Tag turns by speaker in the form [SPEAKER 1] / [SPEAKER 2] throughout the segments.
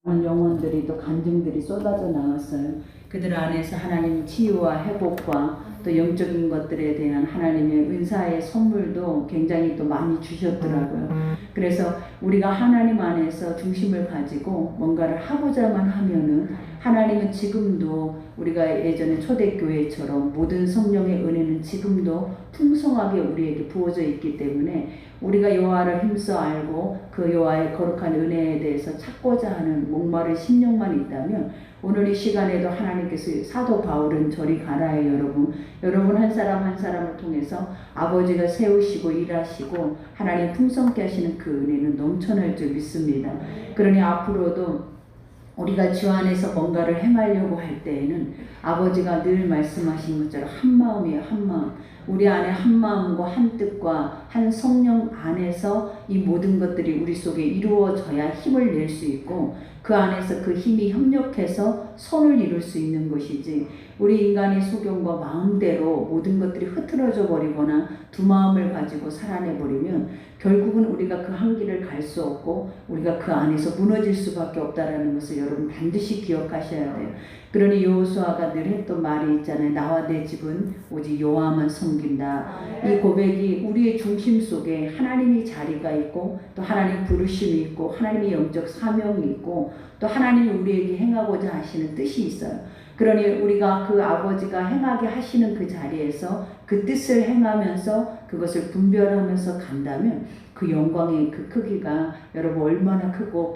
[SPEAKER 1] 영혼들이 또 간증들이 쏟아져 나왔어요. 그들 안에서 하나님 치유와 회복과 또 영적인 것들에 대한 하나님의 은사의 선물도 굉장히 또 많이 주셨더라고요. 그래서 우리가 하나님 안에서 중심을 가지고 뭔가를 하고자만 하면은 하나님은 지금도 우리가 예전에 초대교회처럼 모든 성령의 은혜는 지금도 풍성하게 우리에게 부어져 있기 때문에 우리가 여호와를 힘써 알고 그 여호와의 거룩한 은혜에 대해서 찾고자 하는 목마른 심령만 있다면 오늘 이 시간에도 하나님께서 사도 바울은 저리 가라에 여러분 한 사람 한 사람을 통해서 아버지가 세우시고 일하시고 하나님 풍성케 하시는 그 은혜는 넘쳐날 줄 믿습니다. 그러니 앞으로도 우리가 주 안에서 뭔가를 행하려고 할 때에는 아버지가 늘 말씀하신 것처럼 한 마음이에요. 한 마음. 우리 안에 한 마음과 한 뜻과 한 성령 안에서 이 모든 것들이 우리 속에 이루어져야 힘을 낼 수 있고 그 안에서 그 힘이 협력해서 선을 이룰 수 있는 것이지 우리 인간의 소견과 마음대로 모든 것들이 흐트러져 버리거나 두 마음을 가지고 살아내 버리면 결국은 우리가 그 한 길을 갈 수 없고 우리가 그 안에서 무너질 수밖에 없다라는 것을 여러분 반드시 기억하셔야 돼요. 그러니 여호수아가 늘 했던 말이 있잖아요. 나와 내 집은 오직 여호와만 섬긴다. 이 고백이 우리의 중심 속에 하나님의 자리가 있고 또 하나님 부르심이 있고 하나님의 영적 사명이 있고 또 하나님이 우리에게 행하고자 하시는 뜻이 있어요. 그러니 우리가 그 아버지가 행하게 하시는 그 자리에서 그 뜻을 행하면서 그것을 분별하면서 간다면 그 영광의 그 크기가 여러분 얼마나 크고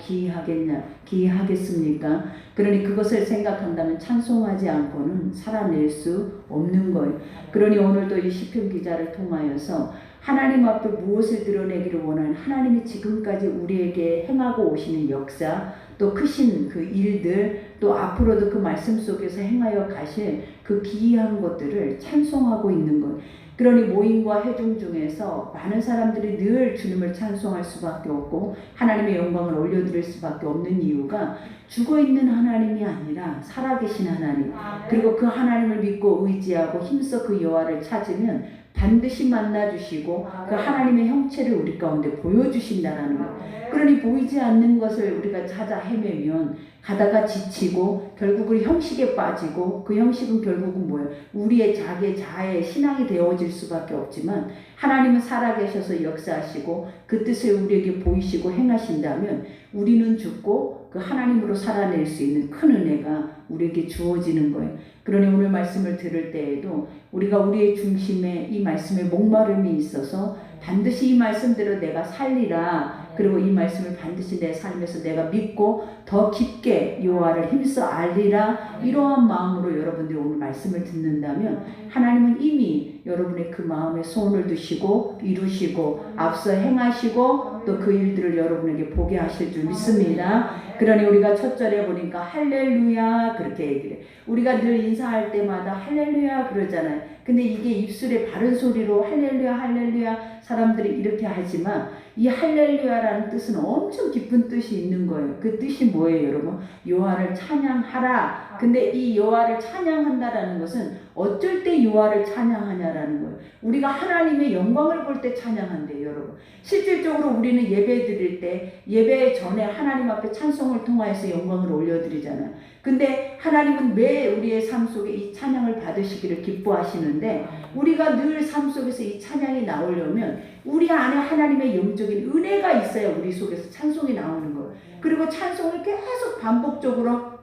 [SPEAKER 1] 기이하겠습니까? 그러니 그것을 생각한다면 찬송하지 않고는 살아낼 수 없는 거예요. 그러니 오늘도 이 시편 기자를 통하여서 하나님 앞에 무엇을 드러내기를 원하는 하나님이 지금까지 우리에게 행하고 오시는 역사 또 크신 그 일들 또 앞으로도 그 말씀 속에서 행하여 가실 그 기이한 것들을 찬송하고 있는 것. 그러니 모임과 회중 중에서 많은 사람들이 늘 주님을 찬송할 수밖에 없고 하나님의 영광을 올려드릴 수밖에 없는 이유가 죽어있는 하나님이 아니라 살아계신 하나님 그리고 그 하나님을 믿고 의지하고 힘써 그 여호와를 찾으면 반드시 만나주시고 그 하나님의 형체를 우리 가운데 보여주신다라는 것. 그러니 보이지 않는 것을 우리가 찾아 헤매면 가다가 지치고 결국은 형식에 빠지고 그 형식은 결국은 뭐예요? 우리의 자기의 자아의 신앙이 되어질 수밖에 없지만 하나님은 살아계셔서 역사하시고 그 뜻을 우리에게 보이시고 행하신다면 우리는 죽고 그 하나님으로 살아낼 수 있는 큰 은혜가 우리에게 주어지는 거예요. 그러니 오늘 말씀을 들을 때에도 우리가 우리의 중심에 이 말씀에 목마름이 있어서 반드시 이 말씀대로 내가 살리라. 그리고 이 말씀을 반드시 내 삶에서 내가 믿고 더 깊게 여호와를 힘써 알리라. 이러한 마음으로 여러분들이 오늘 말씀을 듣는다면 하나님은 이미 여러분의 그 마음에 소원을 두시고 이루시고 앞서 행하시고 또 그 일들을 여러분에게 보게 하실 줄 믿습니다. 그러니 우리가 첫 절에 보니까 할렐루야 그렇게 얘기를 해. 우리가 늘 인사할 때마다 할렐루야 그러잖아요. 근데 이게 입술에 바른 소리로 할렐루야 할렐루야 사람들이 이렇게 하지만 이 할렐루야라는 뜻은 엄청 깊은 뜻이 있는 거예요. 그 뜻이 뭐예요, 여러분? 여호와를 찬양하라. 근데 이 여호와를 찬양한다라는 것은 어쩔 때 여호와를 찬양하냐라는 거예요. 우리가 하나님의 영광을 볼 때 찬양한대요, 여러분. 실질적으로 우리는 예배 드릴 때 예배 전에 하나님 앞에 찬송을 통하여서 영광을 올려드리잖아요. 근데 하나님은 왜 우리의 삶 속에 이 찬양을 받으시기를 기뻐하시는데 우리가 늘 삶 속에서 이 찬양이 나오려면 우리 안에 하나님의 영적인 은혜가 있어야 우리 속에서 찬송이 나오는 거예요. 그리고 찬송을 계속 반복적으로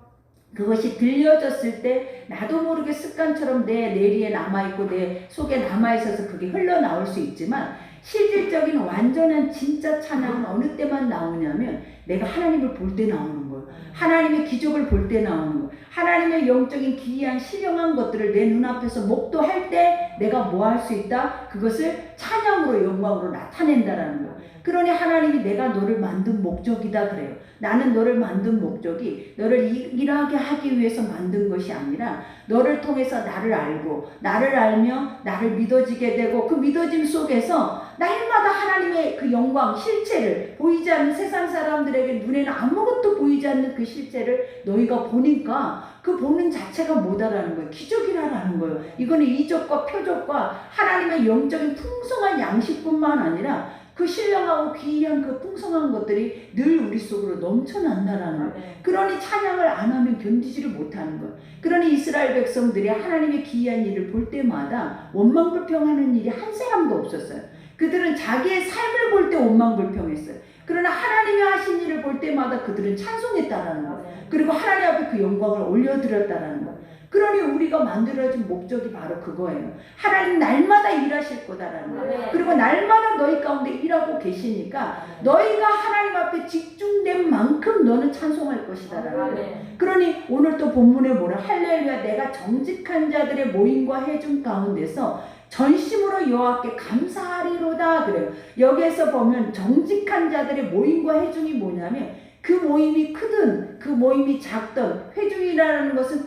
[SPEAKER 1] 그것이 들려졌을 때 나도 모르게 습관처럼 내 뇌리에 남아있고 내 속에 남아있어서 그게 흘러나올 수 있지만 실질적인 완전한 진짜 찬양은 어느 때만 나오냐면 내가 하나님을 볼 때 나오는 거예요. 하나님의 기적을 볼 때 나오는 거예요. 하나님의 영적인 기이한 신령한 것들을 내 눈앞에서 목도할 때 내가 뭐 할 수 있다? 그것을 찬양으로 영광으로 나타낸다라는 거예요. 그러니 하나님이 내가 너를 만든 목적이다 그래요. 나는 너를 만든 목적이 너를 일하게 하기 위해서 만든 것이 아니라 너를 통해서 나를 알고 나를 알며 나를 믿어지게 되고 그 믿어짐 속에서 날마다 하나님의 그 영광 실체를 보이지 않는 세상 사람들에게 눈에는 아무것도 보이지 않는 그 실체를 너희가 보니까 그 보는 자체가 뭐다라는 거예요. 기적이라는 거예요. 이거는 이적과 표적과 하나님의 영적인 풍성한 양식뿐만 아니라 그 신령하고 귀한 그 풍성한 것들이 늘 우리 속으로 넘쳐난다라는 거예요. 그러니 찬양을 안 하면 견디지를 못하는 거예요. 그러니 이스라엘 백성들이 하나님의 기이한 일을 볼 때마다 원망불평하는 일이 한 사람도 없었어요. 그들은 자기의 삶을 볼 때 원망불평했어요. 그러나 하나님이 하신 일을 볼 때마다 그들은 찬송했다라는 거예요. 그리고 하나님 앞에 그 영광을 올려드렸다라는 거예요. 그러니 우리가 만들어진 목적이 바로 그거예요. 하나님 날마다 일하실 거다라는 거예요. 그리고 날마다 너희 가운데 일하고 계시니까 너희가 하나님 앞에 집중된 만큼 너는 찬송할 것이다라는 거예요. 그러니 오늘 또 본문에 보면 할렐루야 내가 정직한 자들의 모임과 회중 가운데서 전심으로 여호와께 감사하리로다 그래요. 여기에서 보면 정직한 자들의 모임과 회중이 뭐냐면 그 모임이 크든 그 모임이 작든 회중이라는 것은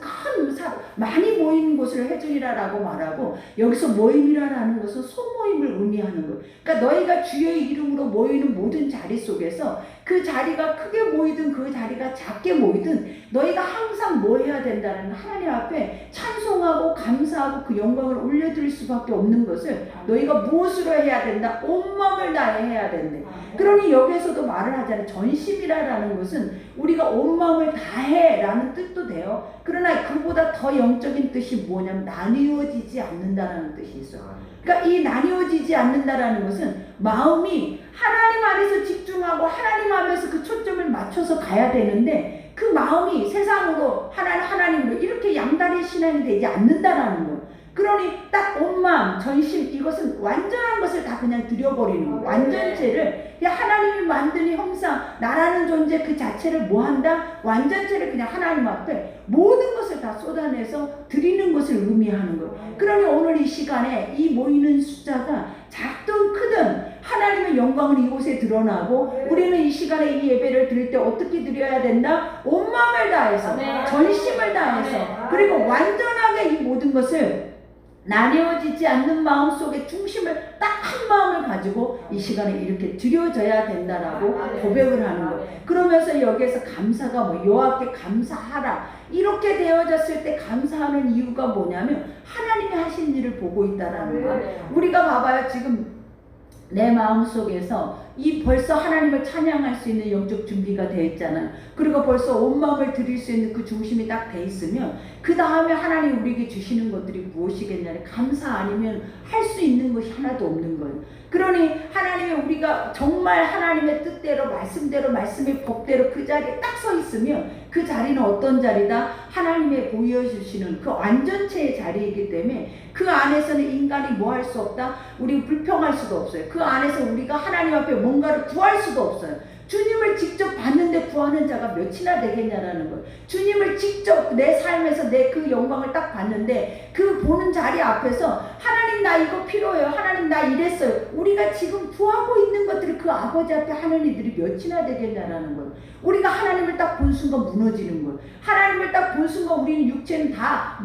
[SPEAKER 1] 많이 모이는 곳을 회중이라고 말하고 여기서 모임이라는 것은 소모임을 의미하는 거예요. 그러니까 너희가 주의 이름으로 모이는 모든 자리 속에서 그 자리가 크게 모이든 그 자리가 작게 모이든 너희가 항상 뭐 해야 된다는 하나님 앞에 찬송하고 감사하고 그 영광을 올려드릴 수밖에 없는 것을 너희가 무엇으로 해야 된다? 온 마음을 다해 해야 된대. 그러니 여기에서도 말을 하잖아요. 전심이라는 것은 우리가 온 마음을 다해 라는 뜻도 돼요. 그러나 그보다 더 영적인 뜻이 뭐냐면 나뉘어지지 않는다라는 뜻이 있어요. 그러니까 이 나뉘어지지 않는다라는 것은 마음이 하나님 안에서 집중하고 하나님 안에서 그 초점을 맞춰서 가야 되는데 그 마음이 세상으로 하나님으로 이렇게 양다리 신앙이 되지 않는다라는 거예요. 그러니 딱 온 마음, 전심 이것은 완전한 것을 다 그냥 들여버리는 거예요. 완전체를 그냥 하나님이 만든 형상 나라는 존재 그 자체를 뭐한다? 완전체를 그냥 하나님 앞에 모든 것을 다 쏟아내서 드리는 것을 의미하는 거예요. 그러니 오늘 이 시간에 이 모이는 숫자가 작든 크든 하나님의 영광은 이곳에 드러나고 우리는 이 시간에 이 예배를 드릴 때 어떻게 드려야 된다? 온 마음을 다해서 전심을 다해서 그리고 완전하게 이 모든 것을 나뉘어지지 않는 마음속에 중심을 딱 한 마음을 가지고 이 시간에 이렇게 드려져야 된다라고 고백을 하는 거예요. 그러면서 여기에서 감사가 뭐 여호와께 감사하라 이렇게 되어졌을 때 감사하는 이유가 뭐냐면 하나님이 하신 일을 보고 있다라는 거예요. 우리가 봐봐요. 지금 내 마음속에서 벌써 하나님을 찬양할 수 있는 영적 준비가 되어 있잖아요. 그리고 벌써 온 마음을 드릴 수 있는 그 중심이 딱 돼 있으면 그 다음에 하나님 우리에게 주시는 것들이 무엇이겠냐면 감사 아니면 할 수 있는 것이 하나도 없는 거예요. 그러니 하나님이 우리가 정말 하나님의 뜻대로 말씀대로 말씀의 법대로 그 자리에 딱 서 있으면 그 자리는 어떤 자리다? 하나님의 보여주시는 그 완전체의 자리이기 때문에 그 안에서는 인간이 뭐 할 수 없다? 우리 불평할 수도 없어요. 그 안에서 우리가 하나님 앞에 뭔가를 구할 수도 없어요. 주님을 직접 봤는데 구하는 자가 몇이나 되겠냐라는 거예요. 주님을 직접 내 삶에서 내 그 영광을 딱 봤는데 그 보는 자리 앞에서 하나님 나 이거 필요해요. 하나님 나 이랬어요. 우리가 지금 구하고 있는 것들을 그 아버지 앞에 하는 이들이 몇이나 되겠냐라는 거예요. 우리가 하나님을 딱 본 순간 무너지는 거예요. 하나님을 딱 본 순간 우리는 육체는 다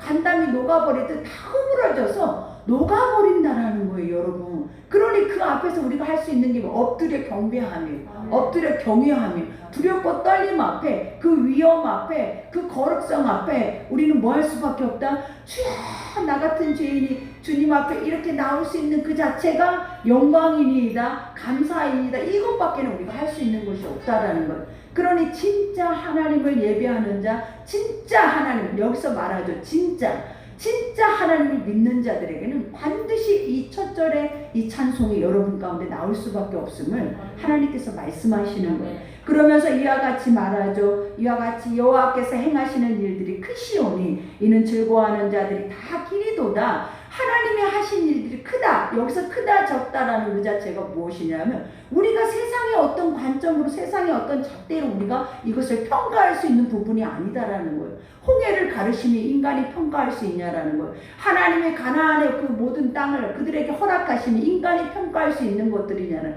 [SPEAKER 1] 간담이 녹아버리듯 다 흐물어져서 녹아버린다라는 거예요, 여러분. 그러니 그 앞에서 우리가 할 수 있는 게 엎드려 경배하며, 엎드려 경외하며, 두렵고 떨림 앞에, 그 위험 앞에, 그 거룩성 앞에 우리는 뭐 할 수밖에 없다? 주여, 나 같은 죄인이 주님 앞에 이렇게 나올 수 있는 그 자체가 영광이니이다, 감사이니다. 이것밖에는 우리가 할 수 있는 것이 없다라는 거예요. 그러니 진짜 하나님을 예배하는 자, 진짜 하나님, 여기서 말하죠. 진짜 하나님을 믿는 자들에게는 반드시 이 첫 절에 이 찬송이 여러분 가운데 나올 수밖에 없음을 하나님께서 말씀하시는 거예요. 그러면서 이와 같이 말하죠. 이와 같이 여호와께서 행하시는 일들이 크시오니 이는 즐거워하는 자들이 다 기리도다. 하나님이 하신 일들이 크다. 여기서 크다 적다라는 그 자체가 무엇이냐면 우리가 세상의 어떤 관점으로 세상의 어떤 잣대로 우리가 이것을 평가할 수 있는 부분이 아니다라는 거예요. 홍해를 가르시니 인간이 평가할 수 있냐라는 거예요. 하나님의 가나안의 그 모든 땅을 그들에게 허락하시니 인간이 평가할 수 있는 것들이냐는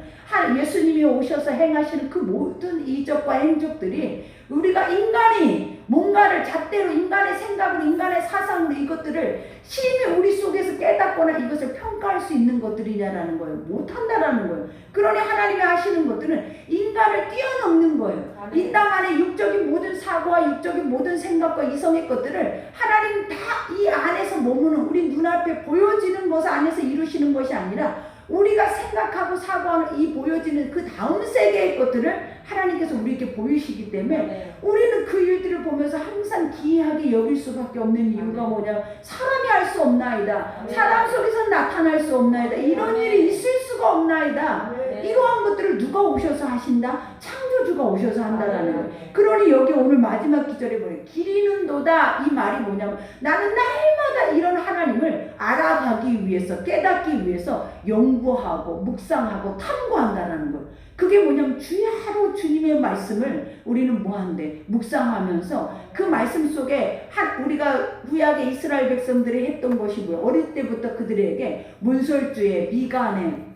[SPEAKER 1] 예수님이 오셔서 행하시는 그 모든 이적과 행적들이 우리가 인간이 뭔가를 잣대로 인간의 생각으로 인간의 사상으로 이것들을 심히 우리 속에서 깨닫거나 이것을 평가할 수 있는 것들이냐라는 거예요. 못한다라는 거예요. 그러니 하나님이 하시는 것들은 인간을 뛰어넘는 거예요. 이 땅 안에 육적인 모든 사고와 육적인 모든 생각과 이성의 것들을 하나님 다 이 안에서 머무는 우리 눈앞에 보여지는 것 안에서 이루시는 것이 아니라 우리가 생각하고 사고하는 이 보여지는 그 다음 세계의 것들을 하나님께서 우리에게 보이시기 때문에 우리는 그 일들을 보면서 항상 기이하게 여길 수밖에 없는 이유가 뭐냐, 사람이 할 수 없나이다, 사람 속에서 나타날 수 없나이다, 이런 일이 있을 수가 없나이다. 이러한 것들을 누가 오셔서 하신다? 창조주가 오셔서 한다라는 거예요. 그러니 여기 오늘 마지막 기절에 뭐예요? 기리는도다, 이 말이 뭐냐면 나는 날마다 이런 하나님을 알아가기 위해서, 깨닫기 위해서 연구하고 묵상하고 탐구한다라는 거예요. 그게 뭐냐면 주의 하루 주님의 말씀을 우리는 뭐한대? 묵상하면서 그 말씀 속에 우리가 구약의 이스라엘 백성들이 했던 것이 뭐예요? 어릴 때부터 그들에게 문설주에, 미간에,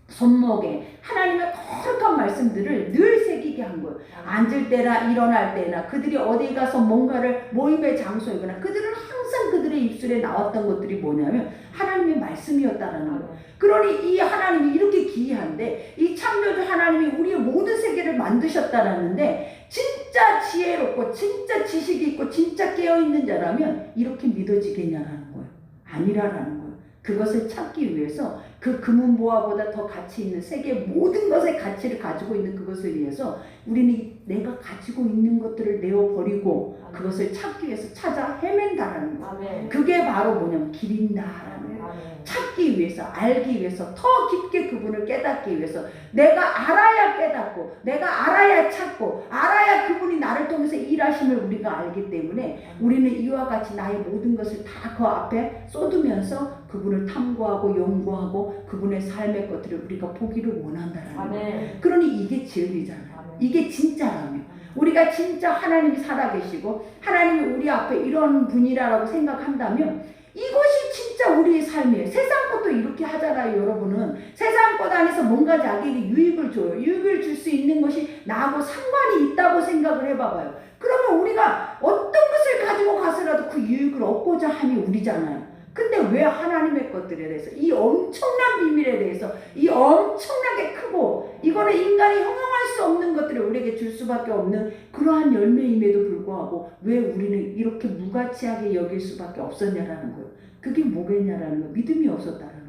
[SPEAKER 1] 손목에 하나님의 거룩한 말씀들을 늘 새기게 한 거예요. 앉을 때나 일어날 때나 그들이 어디 가서 뭔가를 모임의 장소이거나 그들은 항상 그들의 입술에 나왔던 것들이 뭐냐면 하나님의 말씀이었다라는 거예요. 그러니 이 하나님이 이렇게 기이한데, 이 창조주 하나님이 우리의 모든 세계를 만드셨다라는데 진짜 지혜롭고 진짜 지식이 있고 진짜 깨어있는 자라면 이렇게 믿어지겠냐라는 거예요. 아니라라는 거예요. 그것을 찾기 위해서 그 금은보화보다 더 가치 있는 세계 모든 것의 가치를 가지고 있는 그것을 위해서 우리는 내가 가지고 있는 것들을 내어버리고 그것을 찾기 위해서 찾아 헤맨다라는 거예요. 그게 바로 뭐냐면 기린다라는 거예요. 찾기 위해서, 알기 위해서, 더 깊게 그분을 깨닫기 위해서 내가 알아야 깨닫고 내가 알아야 찾고 알아야 그분이 나를 통해서 일하심을 우리가 알기 때문에 우리는 이와 같이 나의 모든 것을 다 그 앞에 쏟으면서 그분을 탐구하고 연구하고 그분의 삶의 것들을 우리가 보기를 원한다라는 거예요. 그러니 이게 진리잖아요. 이게 진짜라면 우리가 진짜 하나님이 살아계시고 하나님이 우리 앞에 이런 분이라고 생각한다면 이것이 진짜 우리의 삶이에요. 세상 것도 이렇게 하잖아요. 여러분은 세상 것 안에서 뭔가 자기에게 유익을 줘요. 유익을 줄 수 있는 것이 나하고 상관이 있다고 생각을 해봐봐요. 그러면 우리가 어떤 것을 가지고 가서라도 그 유익을 얻고자 함이 우리잖아요. 근데 왜 하나님의 것들에 대해서, 이 엄청난 비밀에 대해서, 이 엄청나게 크고 이거는 인간이 형용할 수 없는 것들을 우리에게 줄 수밖에 없는 그러한 열매임에도 불구하고 왜 우리는 이렇게 무가치하게 여길 수밖에 없었냐라는 거예요. 그게 뭐겠냐라는 거예요. 믿음이 없었다라는 거예요.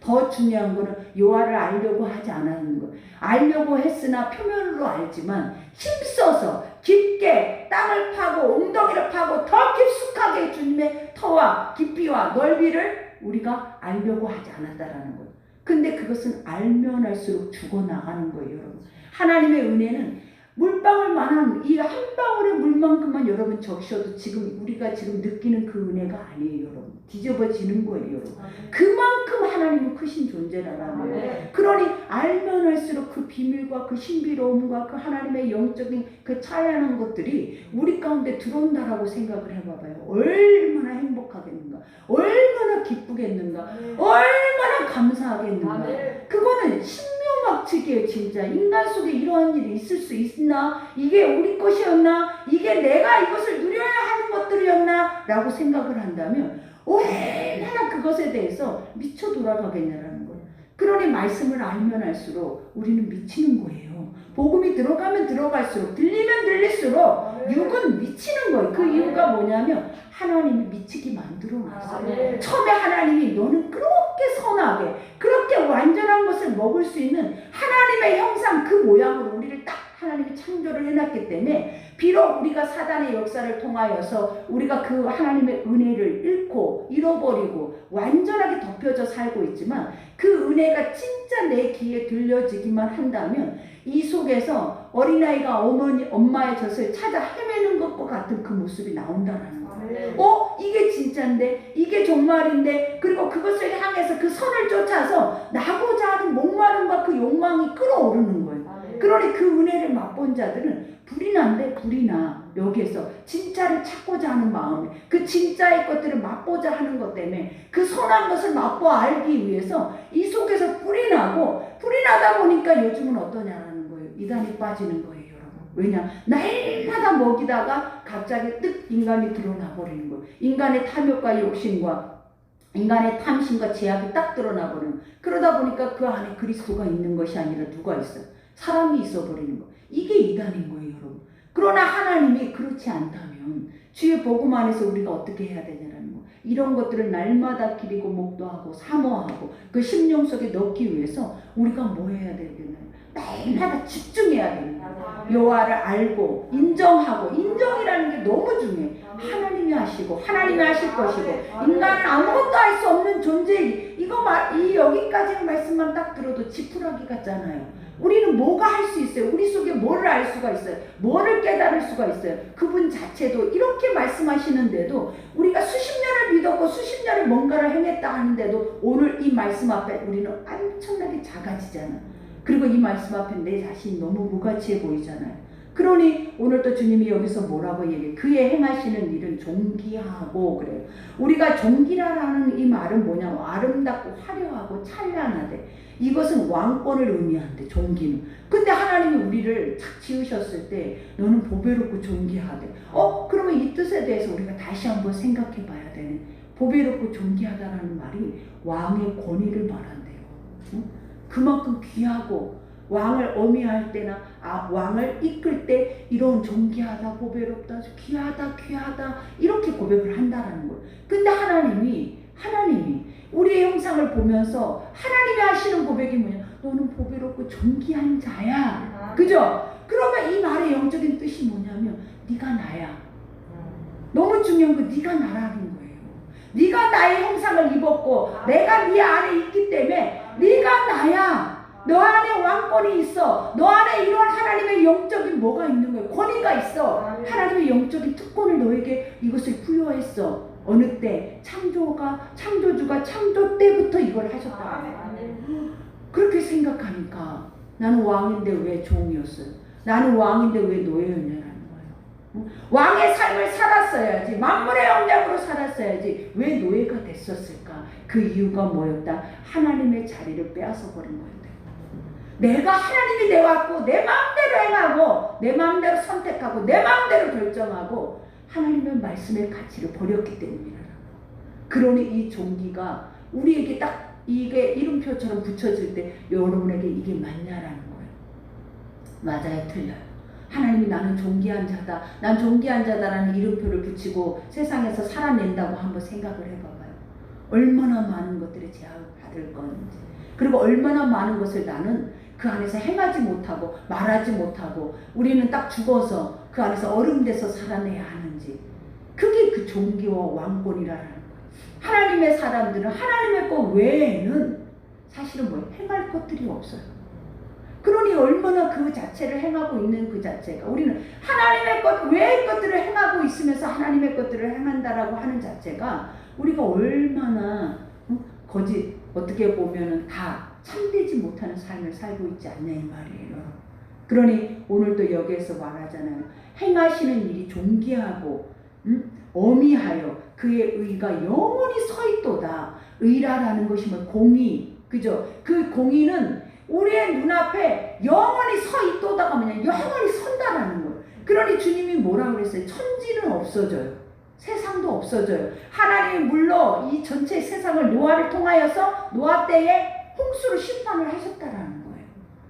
[SPEAKER 1] 더 중요한 거는 여호와를 알려고 하지 않았는 거예요. 알려고 했으나 표면으로 알지만 힘써서 깊게 땅을 파고 웅덩이를 파고 더 깊숙하게 주님의 터와 깊이와 넓이를 우리가 알려고 하지 않았다라는 거예요. 근데 그것은 알면 알수록 죽어나가는 거예요, 여러분. 하나님의 은혜는 물방울만한 이 한 방울의 물만큼만 여러분 적셔도 지금 우리가 지금 느끼는 그 은혜가 아니에요, 여러분. 뒤집어지는 거예요, 여러분. 그만큼 하나님은 크신 존재라는 거예요. 그러니 알면 할수록 그 비밀과 그 신비로움과 그 하나님의 영적인 그 찬란한 것들이 우리 가운데 들어온다라고 생각을 해봐봐요. 얼마나 행복하겠는가, 얼마나 기쁘겠는가, 얼마나 감사하겠는가. 그거는 신묘막측이에요. 진짜 인간 속에 이러한 일이 있을 수 있나, 이게 우리 것이었나, 이게 내가 이것을 누려야 하는 것들이었나 라고 생각을 한다면 얼마나 그것에 대해서 미쳐 돌아가겠냐라는 거예요. 그러니 말씀을 알면 알수록 우리는 미치는 거예요. 복음이 들어가면 들어갈수록, 들리면 들릴수록 육은 미치는 거예요. 그 이유가 뭐냐면 하나님이 미치게 만들어놨어요. 처음에 하나님이 너는 그렇게 선하게, 그렇게 완전한 것을 먹을 수 있는 하나님의 형상 그 모양으로 우리를 딱 하나님이 창조를 해놨기 때문에 비록 우리가 사단의 역사를 통하여서 우리가 그 하나님의 은혜를 잃고 잃어버리고 완전하게 덮여져 살고 있지만 그 은혜가 진짜 내 귀에 들려지기만 한다면 이 속에서 어린아이가 엄마의 젖을 찾아 헤매는 것과 같은 그 모습이 나온다는 거예요. 이게 진짜인데, 이게 정말인데, 그리고 그것을 향해서 그 선을 쫓아서 나고자 하는 목마름과 그 욕망이 끌어오르는 거예요. 그러니 그 은혜를 맛본 자들은 불이 난데 불이 나. 여기에서 진짜를 찾고자 하는 마음에, 그 진짜의 것들을 맛보자 하는 것 때문에 그 선한 것을 맛보 알기 위해서 이 속에서 불이 나고, 불이 나다 보니까 요즘은 어떠냐라는 거예요. 이단이 빠지는 거예요, 여러분. 왜냐? 날마다 먹이다가 갑자기 뜩 인간이 드러나 버리는 거예요. 인간의 탐욕과 욕심과 인간의 탐심과 제약이 딱 드러나 버리는 거예요. 그러다 보니까 그 안에 그리스도가 있는 것이 아니라 누가 있어요? 사람이 있어버리는 거. 이게 이단인 거예요, 여러분. 그러나 하나님이 그렇지 않다면 주의 복음 안에서 우리가 어떻게 해야 되냐라는 거. 이런 것들을 날마다 기리고 목도하고 사모하고 그 심령 속에 넣기 위해서 우리가 뭐 해야 되겠나요? 날마다 집중해야 되는 거예요. 여호와를 알고 인정하고, 인정이라는 게 너무 중요해. 하나님이 하시고 하나님이 하실 것이고 인간은 아무것도 할 수 없는 존재이기, 이 여기까지의 말씀만 딱 들어도 지푸라기 같잖아요. 우리는 뭐가 할 수 있어요? 우리 속에 뭐를 알 수가 있어요? 뭐를 깨달을 수가 있어요? 그분 자체도 이렇게 말씀하시는데도 우리가 수십 년을 믿었고 수십 년을 뭔가를 행했다 하는데도 오늘 이 말씀 앞에 우리는 엄청나게 작아지잖아. 그리고 이 말씀 앞에 내 자신이 너무 무가치해 보이잖아요. 그러니 오늘 또 주님이 여기서 뭐라고 얘기해? 그의 행하시는 일은 존귀하고 그래요. 우리가 존귀라는 이 말은 뭐냐면 아름답고 화려하고 찬란하대. 이것은 왕권을 의미한대, 존귀는. 근데 하나님이 우리를 착 지으셨을 때 너는 보배롭고 존귀하대. 그러면 이 뜻에 대해서 우리가 다시 한번 생각해 봐야 되네. 보배롭고 존귀하다라는 말이 왕의 권위를 말한대요. 응? 그만큼 귀하고, 왕을 어미할 때나 왕을 이끌 때 이런 존귀하다, 보배롭다, 귀하다 이렇게 고백을 한다라는 거예요. 근데 하나님이 우리의 형상을 보면서 하나님이 하시는 고백이 뭐냐? 너는 보배롭고 존귀한 자야. 그죠? 그러면 이 말의 영적인 뜻이 뭐냐면 네가 나야. 너무 중요한 건 네가 나라는 거예요. 네가 나의 형상을 입었고 내가 네 안에 있기 때문에 네가 나야. 너 안에 왕권이 있어. 너 안에 이런 하나님의 영적인 뭐가 있는 거예요? 권위가 있어. 하나님의 영적인 특권을 너에게 이것을 부여했어. 어느 때? 창조주가 창조 때부터 이걸 하셨다. 그렇게 생각하니까 나는 왕인데 왜 종이었어요? 나는 왕인데 왜 노예였냐라는 거예요. 왕의 삶을 살았어야지. 만물의 영장으로 살았어야지. 왜 노예가 됐었을까? 그 이유가 뭐였다? 하나님의 자리를 빼앗아 버린 거예요. 내가 하나님이 되어왔고 내 마음대로 행하고 내 마음대로 선택하고 내 마음대로 결정하고 하나님의 말씀의 가치를 버렸기 때문이라. 그러니 이 존귀가 우리에게 딱 이게 이름표처럼 붙여질 때 여러분에게 이게 맞냐라는 거예요. 맞아요, 틀려요. 하나님이 나는 존귀한 자다, 난 존귀한 자다라는 이름표를 붙이고 세상에서 살아낸다고 한번 생각을 해봐봐요. 얼마나 많은 것들이 제약을 받을 건지, 그리고 얼마나 많은 것을 나는 그 안에서 행하지 못하고 말하지 못하고 우리는 딱 죽어서 그 안에서 얼음돼서 살아내야 하는지. 그게 그 존귀와 왕권이라는 거예요. 하나님의 사람들은 하나님의 것 외에는 사실은 뭐 행할 것들이 없어요. 그러니 얼마나 그 자체를 행하고 있는 그 자체가, 우리는 하나님의 것 외의 것들을 행하고 있으면서 하나님의 것들을 행한다라고 하는 자체가 우리가 얼마나 어떻게 보면은 다 참되지 못하는 삶을 살고 있지 않냐 이 말이에요. 그러니 오늘도 여기에서 말하잖아요. 행하시는 일이 존귀하고 어미하여 그의 의가 영원히 서 있도다. 의라라는 것이 뭐 공의, 그죠? 그 공의는 우리의 눈앞에 영원히 서 있도다가 뭐냐? 영원히 선다라는 거예요. 그러니 주님이 뭐라 그랬어요? 천지는 없어져요. 세상도 없어져요. 하나님이 물론 이 전체 세상을 노아를 통하여서 노아 때에 홍수로 심판을 하셨다라는 거예요.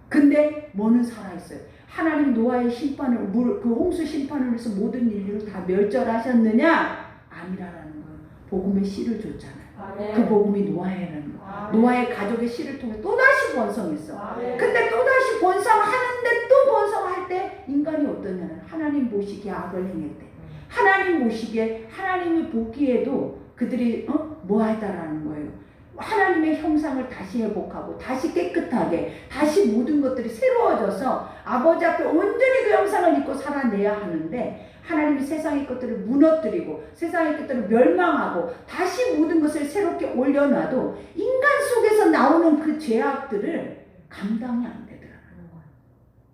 [SPEAKER 1] 근데 뭐는 살아있어요. 하나님 노아의 심판을, 그 홍수 심판을 해서 모든 인류를 다 멸절하셨느냐? 아니라라는 거예요. 복음의 씨를 줬잖아요. 그 복음이 노아라는 거예요. 노아의 가족의 씨를 통해 또다시 번성했어. 근데 또다시 번성하는데 또 번성할 때 인간이 어떠냐면 하나님 보시기에 악을 행했대. 하나님 보시기에, 하나님이 보기에도 그들이 뭐 하다라는 거예요. 하나님의 형상을 다시 회복하고 다시 깨끗하게 다시 모든 것들이 새로워져서 아버지 앞에 온전히 그 형상을 입고 살아내야 하는데 하나님이 세상의 것들을 무너뜨리고 세상의 것들을 멸망하고 다시 모든 것을 새롭게 올려놔도 인간 속에서 나오는 그 죄악들을 감당이 안 되더라는 거예요.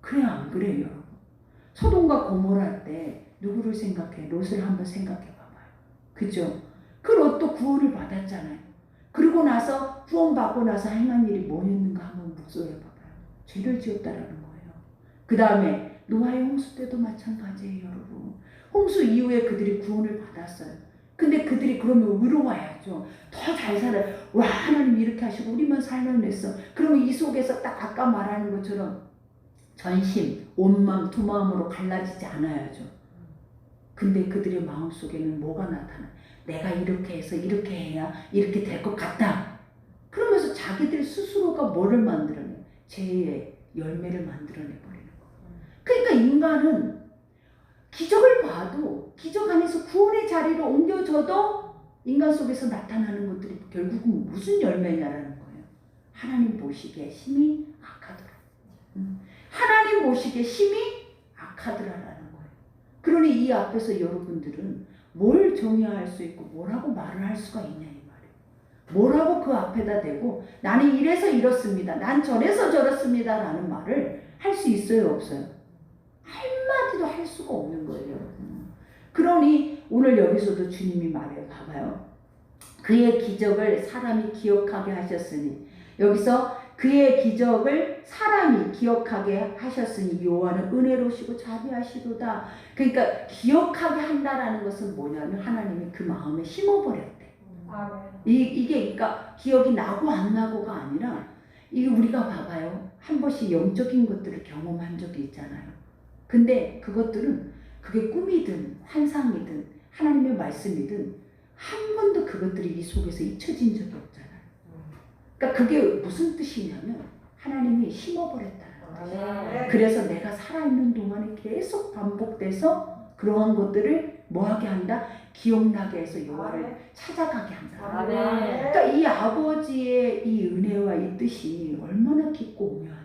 [SPEAKER 1] 그래 안 그래요 여러분? 소돔과 고모라 때 누구를 생각해? 롯을 한번 생각해 봐봐요. 그죠? 그 롯도 구원을 받았잖아요. 그러고 나서 구원받고 나서 행한 일이 뭐였는가 한번 묵상해 봐봐요. 죄를 지었다라는 거예요. 그 다음에 노아의 홍수 때도 마찬가지예요 여러분. 홍수 이후에 그들이 구원을 받았어요. 근데 그들이 그러면 의로워야죠. 더 잘 살아요. 와 하나님 이렇게 하시고 우리만 살려냈어. 그러면 이 속에서 딱 아까 말하는 것처럼 전심, 온 마음, 두 마음으로 갈라지지 않아야죠. 근데 그들의 마음속에는 뭐가 나타나요? 내가 이렇게 해서 이렇게 해야 이렇게 될 것 같다. 그러면서 자기들 스스로가 뭐를 만들어내? 죄의 열매를 만들어내 버리는 거. 그러니까 인간은 기적을 봐도 기적 안에서 구원의 자리로 옮겨져도 인간 속에서 나타나는 것들이 결국은 무슨 열매냐라는 거예요. 하나님 보시기에 심히 악하더라. 하나님 보시기에 심히 악하더라라는 거예요. 그러니 이 앞에서 여러분들은 뭘 정의할 수 있고 뭐라고 말을 할 수가 있냐 이 말이에요. 뭐라고 그 앞에다 대고 나는 이래서 이렇습니다. 난 저래서 저렇습니다. 라는 말을 할 수 있어요 없어요? 한마디도 할 수가 없는 거예요. 그러니 오늘 여기서도 주님이 말해요. 봐봐요. 그의 기적을 사람이 기억하게 하셨으니 여기서 그의 기적을 사람이 기억하게 하셨으니 여호와는 은혜로우시고 자비하시도다. 그러니까 기억하게 한다라는 것은 뭐냐면 하나님이 그 마음에 심어버렸대. 이게 그러니까 기억이 나고 안 나고가 아니라 이게 우리가 봐봐요. 한 번씩 영적인 것들을 경험한 적이 있잖아요. 근데 그것들은 그게 꿈이든 환상이든 하나님의 말씀이든 한 번도 그것들이 이 속에서 잊혀진 적이 없잖아요. 그러니까 그게 무슨 뜻이냐면 하나님이 심어버렸다는 거예요. 그래서 내가 살아있는 동안에 계속 반복돼서 그러한 것들을 뭐하게 한다? 기억나게 해서 여호와를 찾아가게 한다. 그러니까 이 아버지의 이 은혜와 이 뜻이 얼마나 깊고 오묘하냐.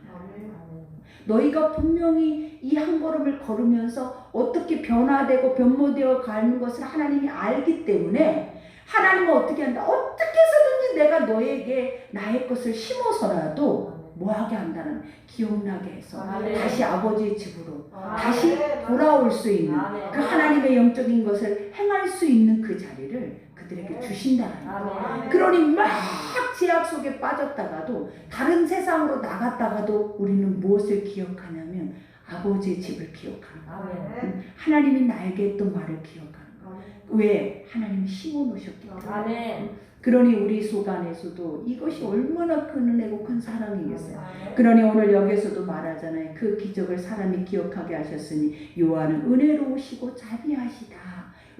[SPEAKER 1] 너희가 분명히 이 한 걸음을 걸으면서 어떻게 변화되고 변모되어 가는 것을 하나님이 알기 때문에 하나님은 어떻게 한다? 어떻게 해서든지 내가 너에게 나의 것을 심어서라도 뭐하게 한다는 기억나게 해서 다시 아버지의 집으로 다시 돌아올 수 있는 그 하나님의 영적인 것을 행할 수 있는 그 자리를 그들에게 주신다는 거예요. 그러니 막 제약 속에 빠졌다가도 다른 세상으로 나갔다가도 우리는 무엇을 기억하냐면 아버지의 집을 기억하는 거예요. 하나님이 나에게 했던 말을 기억하는 거예요. 왜? 하나님이 심어놓으셨기 때문에. 그러니 우리 속 안에서도 이것이 얼마나 큰 은혜고 큰 사랑이겠어요. 그러니 오늘 여기서도 말하잖아요. 그 기적을 사람이 기억하게 하셨으니 여호와는 은혜로우시고 자비하시다.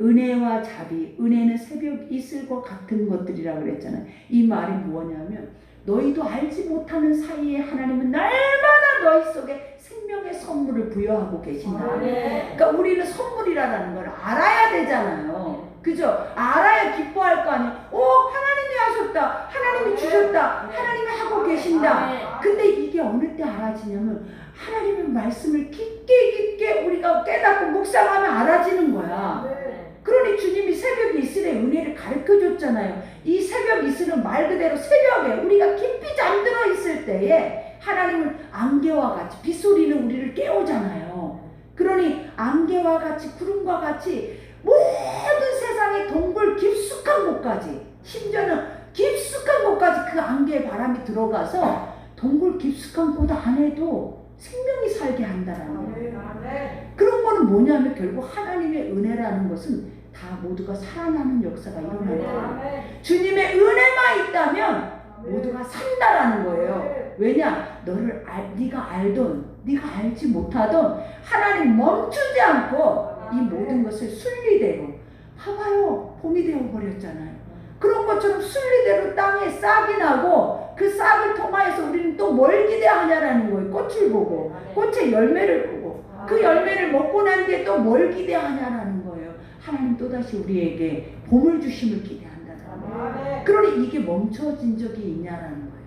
[SPEAKER 1] 은혜와 자비, 은혜는 새벽 이슬과 같은 것들이라고 그랬잖아요. 이 말이 뭐냐면 너희도 알지 못하는 사이에 하나님은 날마다 너희 속에 생명의 선물을 부여하고 계신다. 그러니까 우리는 선물이라는 걸 알아야 되잖아요. 그죠? 알아야 기뻐할 거 아니에요. 하나님이 하셨다. 하나님이 주셨다. 하나님이 하고 계신다. 근데 이게 어느 때 알아지냐면 하나님의 말씀을 깊게 우리가 깨닫고 묵상하면 알아지는 거야. 그러니 주님이 새벽 이슬의 은혜를 가르쳐줬잖아요. 이 새벽 이슬은 말 그대로 새벽에 우리가 깊이 잠들어 있을 때에 하나님은 안개와 같이 빗소리는 우리를 깨우잖아요. 그러니 안개와 같이 구름과 같이 모든 세상의 동굴 깊숙한 곳까지 심지어는 깊숙한 곳까지 그 안개의 바람이 들어가서 동굴 깊숙한 곳 안에도 생명이 살게 한다라는 거예요. 그런 거는 뭐냐면 결국 하나님의 은혜라는 것은 다 모두가 살아나는 역사가 일어나는 거예요. 주님의 은혜만 있다면 모두가 산다라는 거예요. 왜냐? 네가 알던 네가 알지 못하던 하나님 멈추지 않고 이 모든 것을 순리대로 봐봐요. 봄이 되어버렸잖아요. 그런 것처럼 순리대로 땅에 싹이 나고 그 싹을 통하여서 우리는 또 뭘 기대하냐라는 거예요. 꽃을 보고 꽃의 열매를 보고 그 열매를 먹고 난 뒤에 또 뭘 기대하냐라는 거예요. 하나님 또다시 우리에게 봄을 주심을 기대한다는 거예요. 그러니 이게 멈춰진 적이 있냐라는 거예요.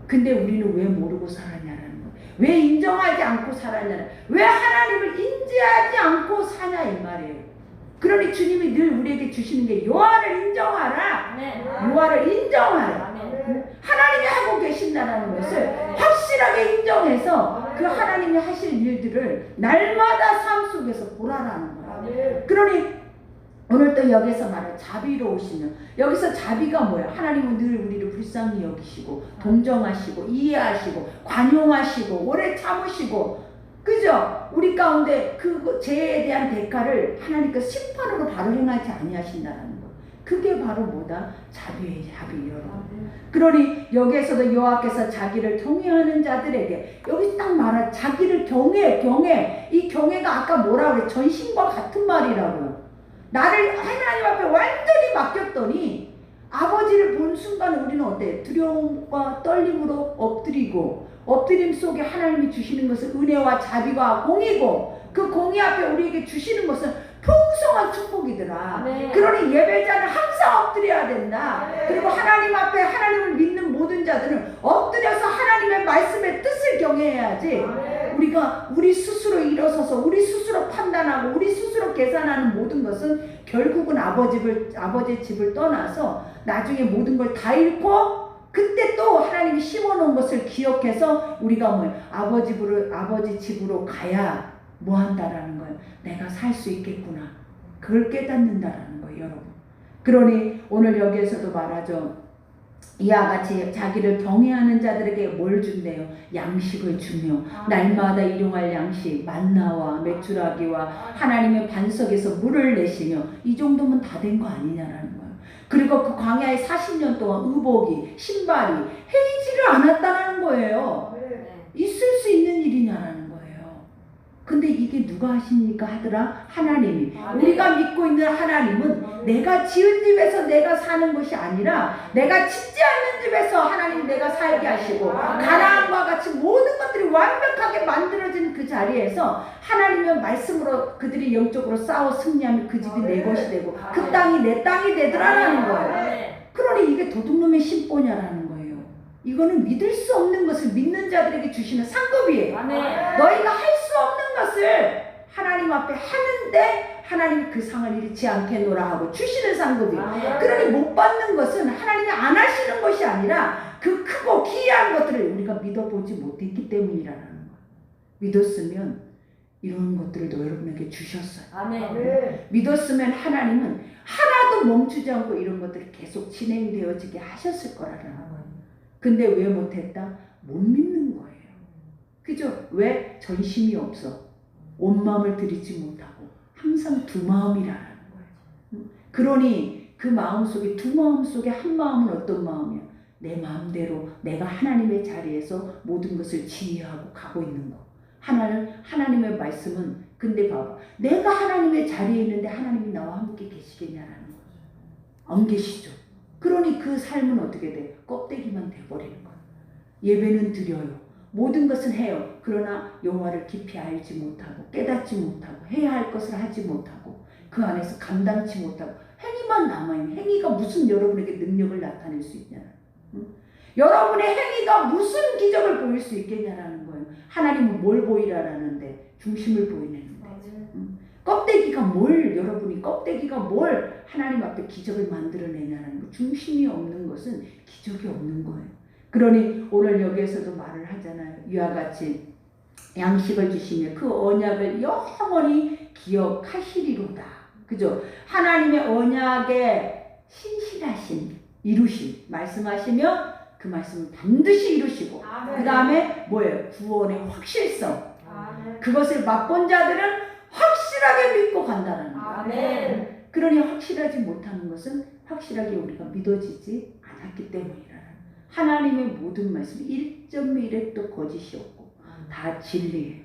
[SPEAKER 1] 근데 우리는 왜 모르고 살았냐라는 거예요. 왜 인정하지 않고 살았냐는, 왜 하나님을 인지하지 않고 사냐 이 말이에요. 그러니 주님이 늘 우리에게 주시는 게 여호와를 인정하라. 여호와를 인정하라. 하나님이 하고 계신다라는 것을 확실하게 인정해서 그 하나님이 하실 일들을 날마다 삶 속에서 보라라는 거예요. 그러니 오늘 또 여기서 말하는 자비로우시는, 여기서 자비가 뭐예요? 하나님은 늘 우리를 불쌍히 여기시고 동정하시고 이해하시고 관용하시고 오래 참으시고, 그죠? 우리 가운데 그 죄에 대한 대가를 하나님께서 심판으로 바로 행하지 아니하신다는 거. 그게 바로 뭐다? 자비예요, 자비 여러분. 그러니 여기에서도 여호와께서 자기를 경외하는 자들에게, 여기 딱 말한 자기를 경외. 이 경외가 아까 뭐라 그래? 전심과 같은 말이라고요. 나를 하나님 앞에 완전히 맡겼더니 아버지를 본 순간 우리는 어때? 두려움과 떨림으로 엎드림 속에 하나님이 주시는 것은 은혜와 자비와 공의고, 그 공의 앞에 우리에게 주시는 것은 풍성한 축복이더라.
[SPEAKER 2] 네.
[SPEAKER 1] 그러니 예배자는 항상 엎드려야 된다.
[SPEAKER 2] 네.
[SPEAKER 1] 그리고 하나님 앞에 하나님을 믿는 모든 자들은 엎드려서 하나님의 말씀의 뜻을 경외해야지.
[SPEAKER 2] 네.
[SPEAKER 1] 우리가 우리 스스로 일어서서 우리 스스로 판단하고 우리 스스로 계산하는 모든 것은 결국은 아버지의 집을 떠나서 나중에 모든 걸 다 잃고, 그때 또 하나님이 심어놓은 것을 기억해서 우리가 아버지 집으로 가야 뭐 한다라는 거예요. 내가 살 수 있겠구나. 그걸 깨닫는다라는 거예요, 여러분. 그러니 오늘 여기에서도 말하죠. 이와 같이 자기를 경외하는 자들에게 뭘 준대요? 양식을 주며 날마다 일용할 양식, 만나와 메추라기와 하나님의 반석에서 물을 내시며, 이 정도면 다 된 거 아니냐라는 거예요. 그리고 그 광야에 40년 동안 의복이, 신발이 헤이지를 않았다는 거예요. 있을 수 있는 일이냐라는 거예요. 근데 이게 누가 하십니까 하더라? 하나님이. 우리가 믿고 있는 하나님은 내가 지은 집에서 내가 사는 것이 아니라 내가 짓지 않는 집에서 하나님 내가 살게 하시고, 가나안과 같이 모든 것들이 완벽하게 만들어지는 그 자리에서 하나님의 말씀으로 그들이 영적으로 싸워 승리하면 그 집이 내 것이 되고 그 땅이 내 땅이 되더라라는 거예요. 그러니 이게 도둑놈의 심보냐라는 거예요. 이거는 믿을 수 없는 것을 믿는 자들에게 주시는 상급이에요. 너희가 할 수 없는 것을 하나님 앞에 하는데 하나님이 그 상을 잃지 않겠노라 하고 주시는 상급이에요. 그러니 못 받는 것은 하나님이 안 하시는 것이 아니라 그 크고 기이한 것들을 우리가 믿어보지 못했기 때문이라는 거예요. 믿었으면 이런 것들도 여러분에게 주셨어요. 믿었으면 하나님은 하나도 멈추지 않고 이런 것들이 계속 진행되어지게 하셨을 거라는 거예요. 근데 왜 못했다? 못 믿는 거예요. 그죠? 왜? 전심이 없어. 온 마음을 들이지 못하고 항상 두 마음이라는 거예요. 그러니 그 마음 속에, 두 마음 속에 한 마음은 어떤 마음이야? 내 마음대로 내가 하나님의 자리에서 모든 것을 지휘하고 가고 있는 거. 하나님의 말씀은, 근데 봐봐, 내가 하나님의 자리에 있는데 하나님이 나와 함께 계시겠냐라는 거예요. 안 계시죠. 그러니 그 삶은 어떻게 돼? 껍데기만 돼버리는 거예요. 예배는 드려요. 모든 것은 해요. 그러나 여호와를 깊이 알지 못하고 깨닫지 못하고 해야 할 것을 하지 못하고 그 안에서 감당치 못하고 행위만 남아있는, 행위가 무슨 여러분에게 능력을 나타낼 수 있냐는, 여러분의 행위가 무슨 기적을 보일 수 있겠냐라는 거예요. 하나님은 뭘 보이라라는데 중심을 보이는데, 여러분이 껍데기가 뭘 하나님 앞에 기적을 만들어내냐는 거. 중심이 없는 것은 기적이 없는 거예요. 그러니 오늘 여기에서도 말을 하잖아요. 이와 같이 양식을 주시며 그 언약을 영원히 기억하시리로다. 그죠? 하나님의 언약에 신실하신, 이루신, 말씀하시며 그 말씀을 반드시 이루시고, 그 다음에 뭐예요? 구원의 확실성. 그것을 맛본 자들은 확실하게 믿고 간다는 거예요. 그러니 확실하지 못하는 것은 확실하게 우리가 믿어지지 않았기 때문이라는, 하나님의 모든 말씀이 1.1획도 거짓이 없고 다 진리예요.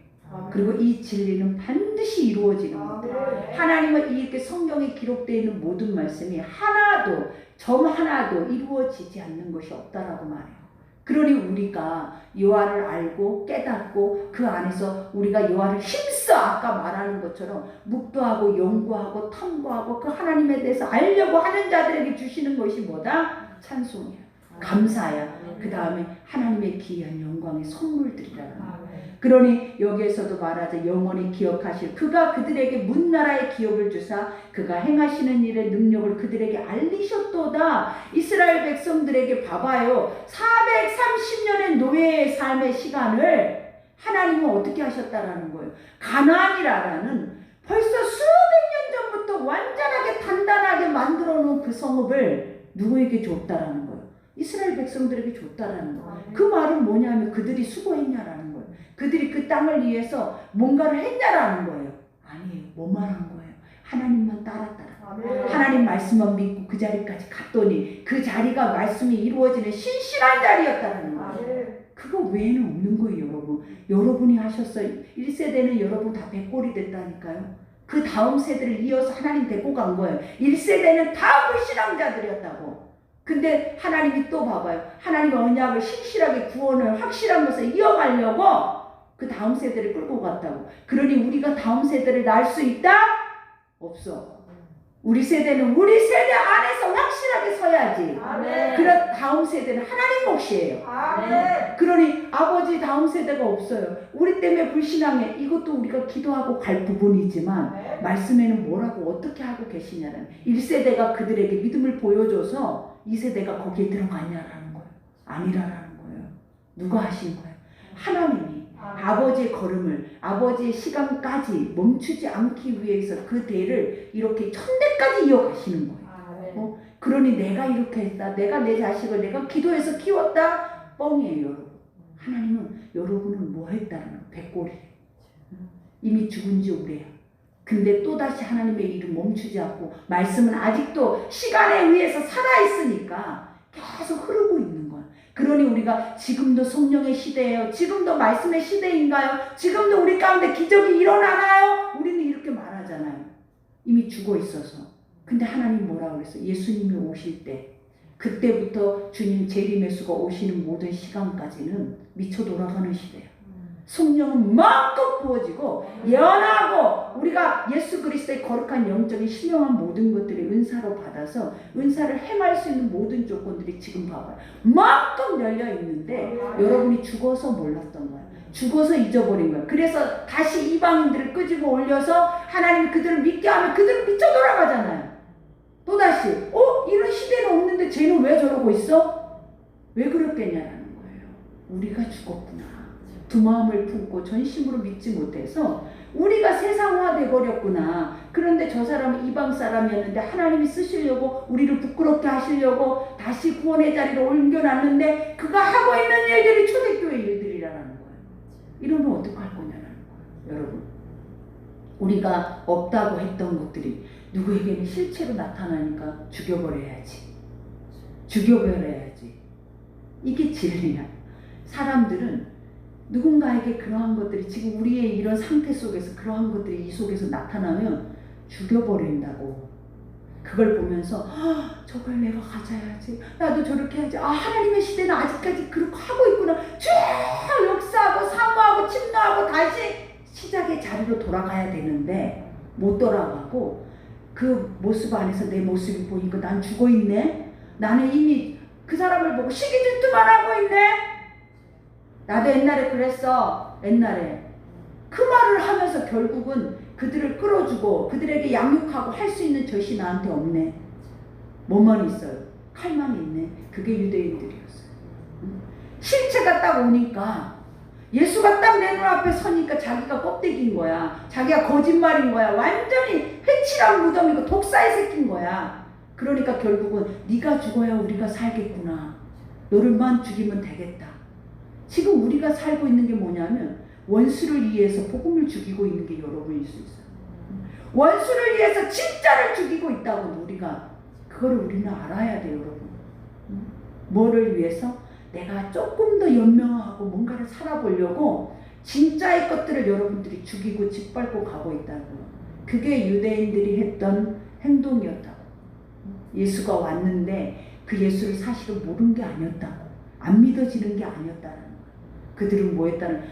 [SPEAKER 1] 그리고 이 진리는 반드시 이루어지는 겁니다. 하나님은 이렇게 성경에 기록되어 있는 모든 말씀이 하나도, 점 하나도 이루어지지 않는 것이 없다라고 말해요. 그러니 우리가 여호와를 알고 깨닫고 그 안에서 우리가 여호와를 힘써 아까 말하는 것처럼 묵도하고 연구하고 탐구하고 그 하나님에 대해서 알려고 하는 자들에게 주시는 것이 뭐다? 찬송이야. 감사야. 그 다음에 하나님의 기이한 영광의 선물들이라는 거예요. 그러니 여기에서도 말하자, 영원히 기억하실 그가 그들에게 문나라의 기업을 주사 그가 행하시는 일의 능력을 그들에게 알리셨도다. 이스라엘 백성들에게 봐봐요. 430년의 노예의 삶의 시간을 하나님은 어떻게 하셨다라는 거예요. 가나안이라는 벌써 수백 년 전부터 완전하게 단단하게 만들어 놓은 그 성읍을 누구에게 줬다라는 거예요. 이스라엘 백성들에게 줬다라는 거예요. 그 말은 뭐냐면 그들이 수고했냐라는 거예요. 그들이 그 땅을 위해서 뭔가를 했냐라는 거예요. 아니에요. 뭐 말한 거예요? 하나님만 따랐다라. 하나님 말씀만 믿고 그 자리까지 갔더니 그 자리가 말씀이 이루어지는 신실한 자리였다는 거예요. 그거 외에는 없는 거예요, 여러분. 여러분이 하셨어요. 1세대는 여러분 다 백골이 됐다니까요. 그 다음 세대를 이어서 하나님 데리고 간 거예요. 1세대는 다 불신앙자들이었다고. 근데 하나님이 또 봐봐요. 하나님의 언약을 신실하게 구원을 확실한 것을 이어가려고 그 다음 세대를 끌고 갔다고. 그러니 우리가 다음 세대를 낳을 수 있다? 없어. 우리 세대는 우리 세대 안에서 확실하게 서야지.
[SPEAKER 2] 아멘.
[SPEAKER 1] 그런 다음 세대는 하나님 몫이에요.
[SPEAKER 2] 아멘.
[SPEAKER 1] 그러니 아버지 다음 세대가 없어요. 우리 때문에 불신앙해. 이것도 우리가 기도하고 갈 부분이지만
[SPEAKER 2] 네.
[SPEAKER 1] 말씀에는 뭐라고 어떻게 하고 계시냐는 1세대가 그들에게 믿음을 보여줘서 2세대가 거기에 들어갔냐라는 거예요. 아니라는 거예요. 누가 하신 거예요? 하나님이. 아버지의 걸음을, 아버지의 시간까지 멈추지 않기 위해서 그 대를 이렇게 천대까지 이어가시는 거예요. 그러니 내가 이렇게 했다. 내가 내 자식을 내가 기도해서 키웠다. 뻥이에요, 여러분. 하나님은 여러분은 뭐 했다는 거예요. 백골이에요. 이미 죽은 지 오래야. 근데 또다시 하나님의 일을 멈추지 않고 말씀은 아직도 시간에 의해서 살아있으니까 계속 흐르고 있는 거야. 그러니 우리가 지금도 성령의 시대예요. 지금도 말씀의 시대인가요? 지금도 우리 가운데 기적이 일어나나요? 우리는 이렇게 말하잖아요. 이미 죽어 있어서. 근데 하나님 뭐라고 그랬어요? 예수님이 오실 때 그때부터 주님 재림의 수가 오시는 모든 시간까지는 미쳐 돌아가는 시대예요. 성령은 마음껏 부어지고 예언하고 우리가 예수 그리스도의 거룩한 영적인 신령한 모든 것들이 은사로 받아서 은사를 행할 수 있는 모든 조건들이 지금 봐봐요. 마음껏 열려 있는데 여러분이 죽어서 몰랐던 거예요. 죽어서 잊어버린 거예요. 그래서 다시 이방인들을 끄집어 올려서 하나님이 그들을 믿게 하면 그들은 미쳐 돌아가잖아요. 또다시 이런 시대는 없는데 쟤는 왜 저러고 있어? 왜 그렇겠냐라는 거예요. 우리가 죽었구나. 두 마음을 품고 전심으로 믿지 못해서 우리가 세상화돼 버렸구나. 그런데 저 사람은 이방 사람이었는데 하나님이 쓰시려고 우리를 부끄럽게 하시려고 다시 구원의 자리로 옮겨놨는데 그가 하고 있는 일들이 초대교회 일들이라는 거예요. 이러면 어떡할 거냐는 거예요. 여러분, 우리가 없다고 했던 것들이 누구에게는 실체로 나타나니까 죽여버려야지. 죽여버려야지. 이게 진리야. 사람들은 누군가에게 그러한 것들이 지금 우리의 이런 상태 속에서 그러한 것들이 이 속에서 나타나면 죽여버린다고. 그걸 보면서 저걸 내가 가져야지. 나도 저렇게 해야지. 하나님의 시대는 아직까지 그렇게 하고 있구나. 쭉 역사하고 사모하고 침노하고 다시 시작의 자리로 돌아가야 되는데 못 돌아가고 그 모습 안에서 내 모습이 보이니까 난 죽어있네. 나는 이미 그 사람을 보고 시기 질투만 하고 있네. 나도 옛날에 그랬어. 옛날에 그 말을 하면서 결국은 그들을 끌어주고 그들에게 양육하고 할 수 있는 젖이 나한테 없네. 뭐만 있어요? 칼만 있네. 그게 유대인들이었어요. 실체가 딱 오니까 예수가 딱 내 눈앞에 서니까 자기가 껍데기인 거야. 자기가 거짓말인 거야. 완전히 회칠한 무덤이고 독사의 새끼인 거야. 그러니까 결국은 네가 죽어야 우리가 살겠구나. 너를만 죽이면 되겠다. 지금 우리가 살고 있는 게 뭐냐면 원수를 위해서 복음을 죽이고 있는 게 여러분일 수 있어요. 원수를 위해서 진짜를 죽이고 있다고 우리가 그거를 우리는 알아야 돼요, 여러분. 뭐를 위해서? 내가 조금 더 연명하고 뭔가를 살아보려고 진짜의 것들을 여러분들이 죽이고 짓밟고 가고 있다고요. 그게 유대인들이 했던 행동이었다고. 예수가 왔는데 그 예수를 사실은 모르는 게 아니었다고. 안 믿어지는 게 아니었다는 거예요. 그들은 뭐 했다는,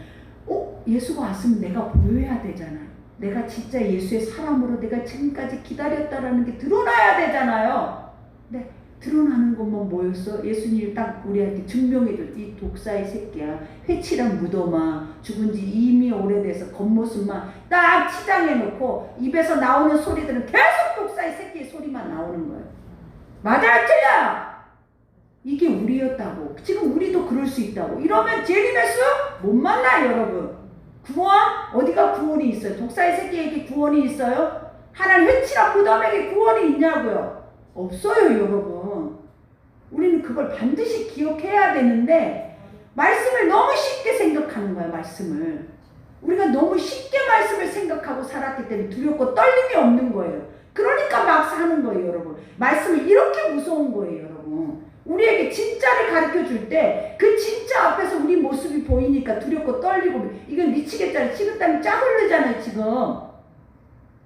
[SPEAKER 1] 예수가 왔으면 내가 보여야 되잖아요. 내가 진짜 예수의 사람으로 내가 지금까지 기다렸다라는 게 드러나야 되잖아요. 근데 드러나는 것만 뭐였어? 예수님이 딱 우리한테 증명해줘. 이 독사의 새끼야. 회칠한 무덤아. 죽은 지 이미 오래돼서 겉모습만 딱 치장해놓고 입에서 나오는 소리들은 계속 독사의 새끼의 소리만 나오는 거예요. 맞아요? 틀려요? 이게 우리였다고. 지금 우리도 그럴 수 있다고. 이러면 재림의 수? 못 만나요, 여러분. 구원? 어디가 구원이 있어요? 독사의 새끼에게 구원이 있어요? 하나님 회칠한 무덤에게 구원이 있냐고요? 없어요, 여러분. 우리는 그걸 반드시 기억해야 되는데 말씀을 너무 쉽게 생각하는 거야, 말씀을. 우리가 너무 쉽게 말씀을 생각하고 살았기 때문에 두렵고 떨림이 없는 거예요. 그러니까 막 사는 거예요, 여러분. 말씀이 이렇게 무서운 거예요, 여러분. 우리에게 진짜를 가르쳐 줄 때 그 진짜 앞에서 우리 모습이 보이니까 두렵고 떨리고 이건 미치겠잖아요. 식은땀이 쫙 흐르잖아요, 지금.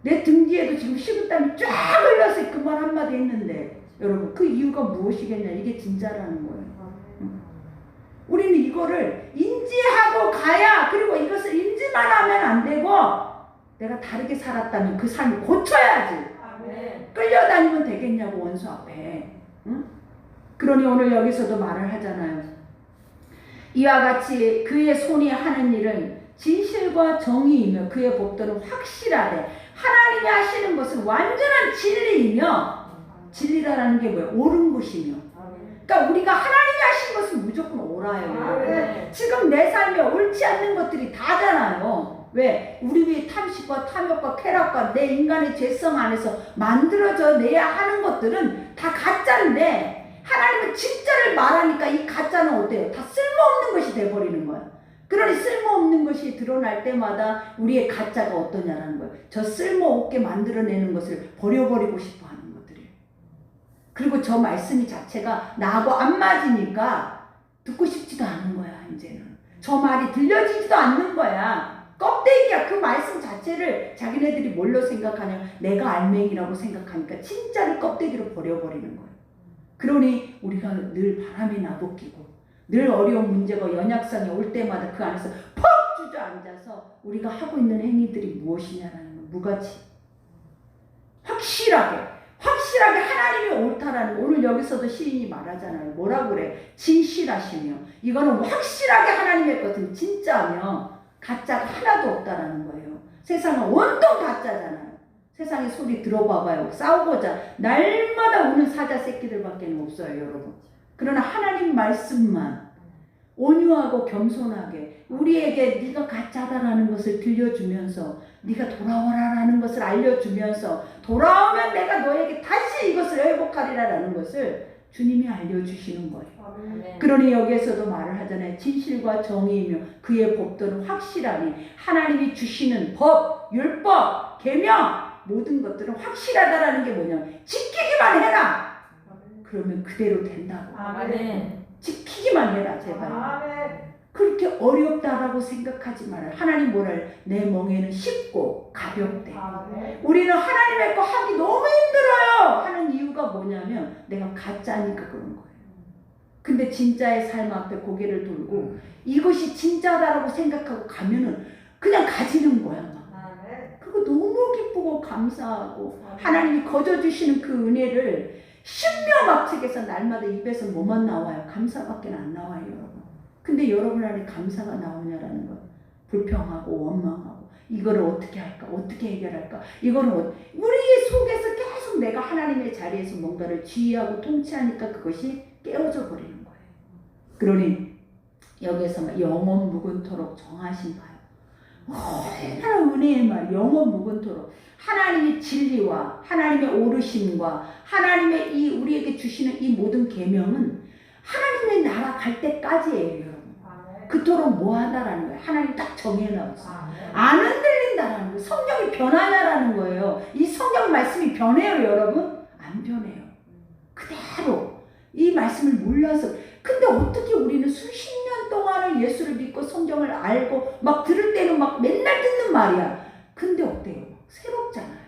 [SPEAKER 1] 내 등 뒤에도 지금 식은땀이 쫙 흘러서 그 말 한마디 했는데 여러분 그 이유가 무엇이겠냐. 이게 진짜라는 거예요. 우리는 이거를 인지하고 가야, 그리고 이것을 인지만 하면 안 되고 내가 다르게 살았다면 그 삶을 고쳐야지. 끌려다니면 되겠냐고 원수 앞에. 응? 그러니 오늘 여기서도 말을 하잖아요. 이와 같이 그의 손이 하는 일은 진실과 정의이며 그의 법도는 확실하되 하나님이 하시는 것은 완전한 진리이며, 진리라는 게 뭐예요? 옳은 것이며. 그러니까 우리가 하나님이 하신 것은 무조건 옳아요. 지금 내 삶에 옳지 않는 것들이 다잖아요. 왜? 우리 위에 탐식과 탐욕과 쾌락과 내 인간의 죄성 안에서 만들어져 내야 하는 것들은 다 가짜인데, 하나님은 진짜를 말하니까 이 가짜는 어때요? 다 쓸모없는 것이 돼버리는 거야. 그러니 쓸모없는 것이 드러날 때마다 우리의 가짜가 어떠냐라는 거예요. 저 쓸모없게 만들어내는 것을 버려버리고 싶어 하는 것들이에요. 그리고 저 말씀이 자체가 나하고 안 맞으니까 듣고 싶지도 않은 거야. 이제는 저 말이 들려지지도 않는 거야. 껍데기야. 그 말씀 자체를 자기네들이 뭘로 생각하냐, 내가 알맹이라고 생각하니까 진짜를 껍데기로 버려버리는 거예요. 그러니 우리가 늘 바람에 나부끼고 늘 어려운 문제가 연약성이 올 때마다 그 안에서 퍽 주저앉아서 우리가 하고 있는 행위들이 무엇이냐라는 거. 무가치. 확실하게 하나님이 옳다라는 거. 오늘 여기서도 시인이 말하잖아요. 뭐라고 그래? 진실하시며. 이거는 확실하게 하나님의 것은 진짜며 가짜가 하나도 없다라는 거예요. 세상은 온통 가짜잖아요. 세상의 소리 들어봐봐요. 싸우고자 날마다 우는 사자 새끼들밖에 없어요, 여러분. 그러나 하나님 말씀만 온유하고 겸손하게 우리에게 네가 가짜다라는 것을 들려주면서, 네가 돌아오라라는 것을 알려주면서, 돌아오면 내가 너에게 다시 이것을 회복하리라라는 것을 주님이 알려주시는 거예요. 그러니 여기에서도 말을 하잖아요. 진실과 정의이며 그의 법도는 확실하니 하나님이 주시는 법, 율법, 계명 모든 것들은 확실하다라는 게 뭐냐면 지키기만 해라. 그러면 그대로 된다고. 지키기만 해라 제발. 그렇게 어렵다라고 생각하지 말아요. 하나님 뭐래요? 내 멍에는 쉽고 가볍대. 우리는 하나님의 거 하기 너무 힘들어요 하는 이유가 뭐냐면 내가 가짜니까 그런 거예요. 근데 진짜의 삶 앞에 고개를 돌고 이것이 진짜다라고 생각하고 가면은 그냥 가지는 거야. 그거 너무 기쁘고 감사하고 하나님이 거저주시는 그 은혜를 신명막책에서 날마다 입에서 뭐만 나와요? 감사밖에 안 나와요, 여러분. 근데 여러분 안에 감사가 나오냐라는 거예요. 불평하고 원망하고 이거를 어떻게 할까? 어떻게 해결할까? 이거는 우리 속에서 계속 내가 하나님의 자리에서 뭔가를 지휘하고 통치하니까 그것이 깨어져 버리는 거예요. 그러니 여기에서 영원 묵은토록 정하신 바요. 얼마나 은혜의 말, 영원 묵은토록. 하나님의 진리와 하나님의 오르심과 하나님의 이 우리에게 주시는 이 모든 계명은 하나님의 나라 갈 때까지예요, 여러분. 그토록 뭐하다라는 거예요. 하나님 딱 정해놨어. 안 흔들린다라는 거예요. 성경이 변하냐라는 거예요. 이 성경 말씀이 변해요, 여러분? 안 변해요. 그대로 이 말씀을 몰라서. 근데 어떻게 우리는 수십 년 동안을 예수를 믿고 성경을 알고 막 들을 때는 막 맨날 듣는 말이야. 근데 어때요? 새롭잖아요.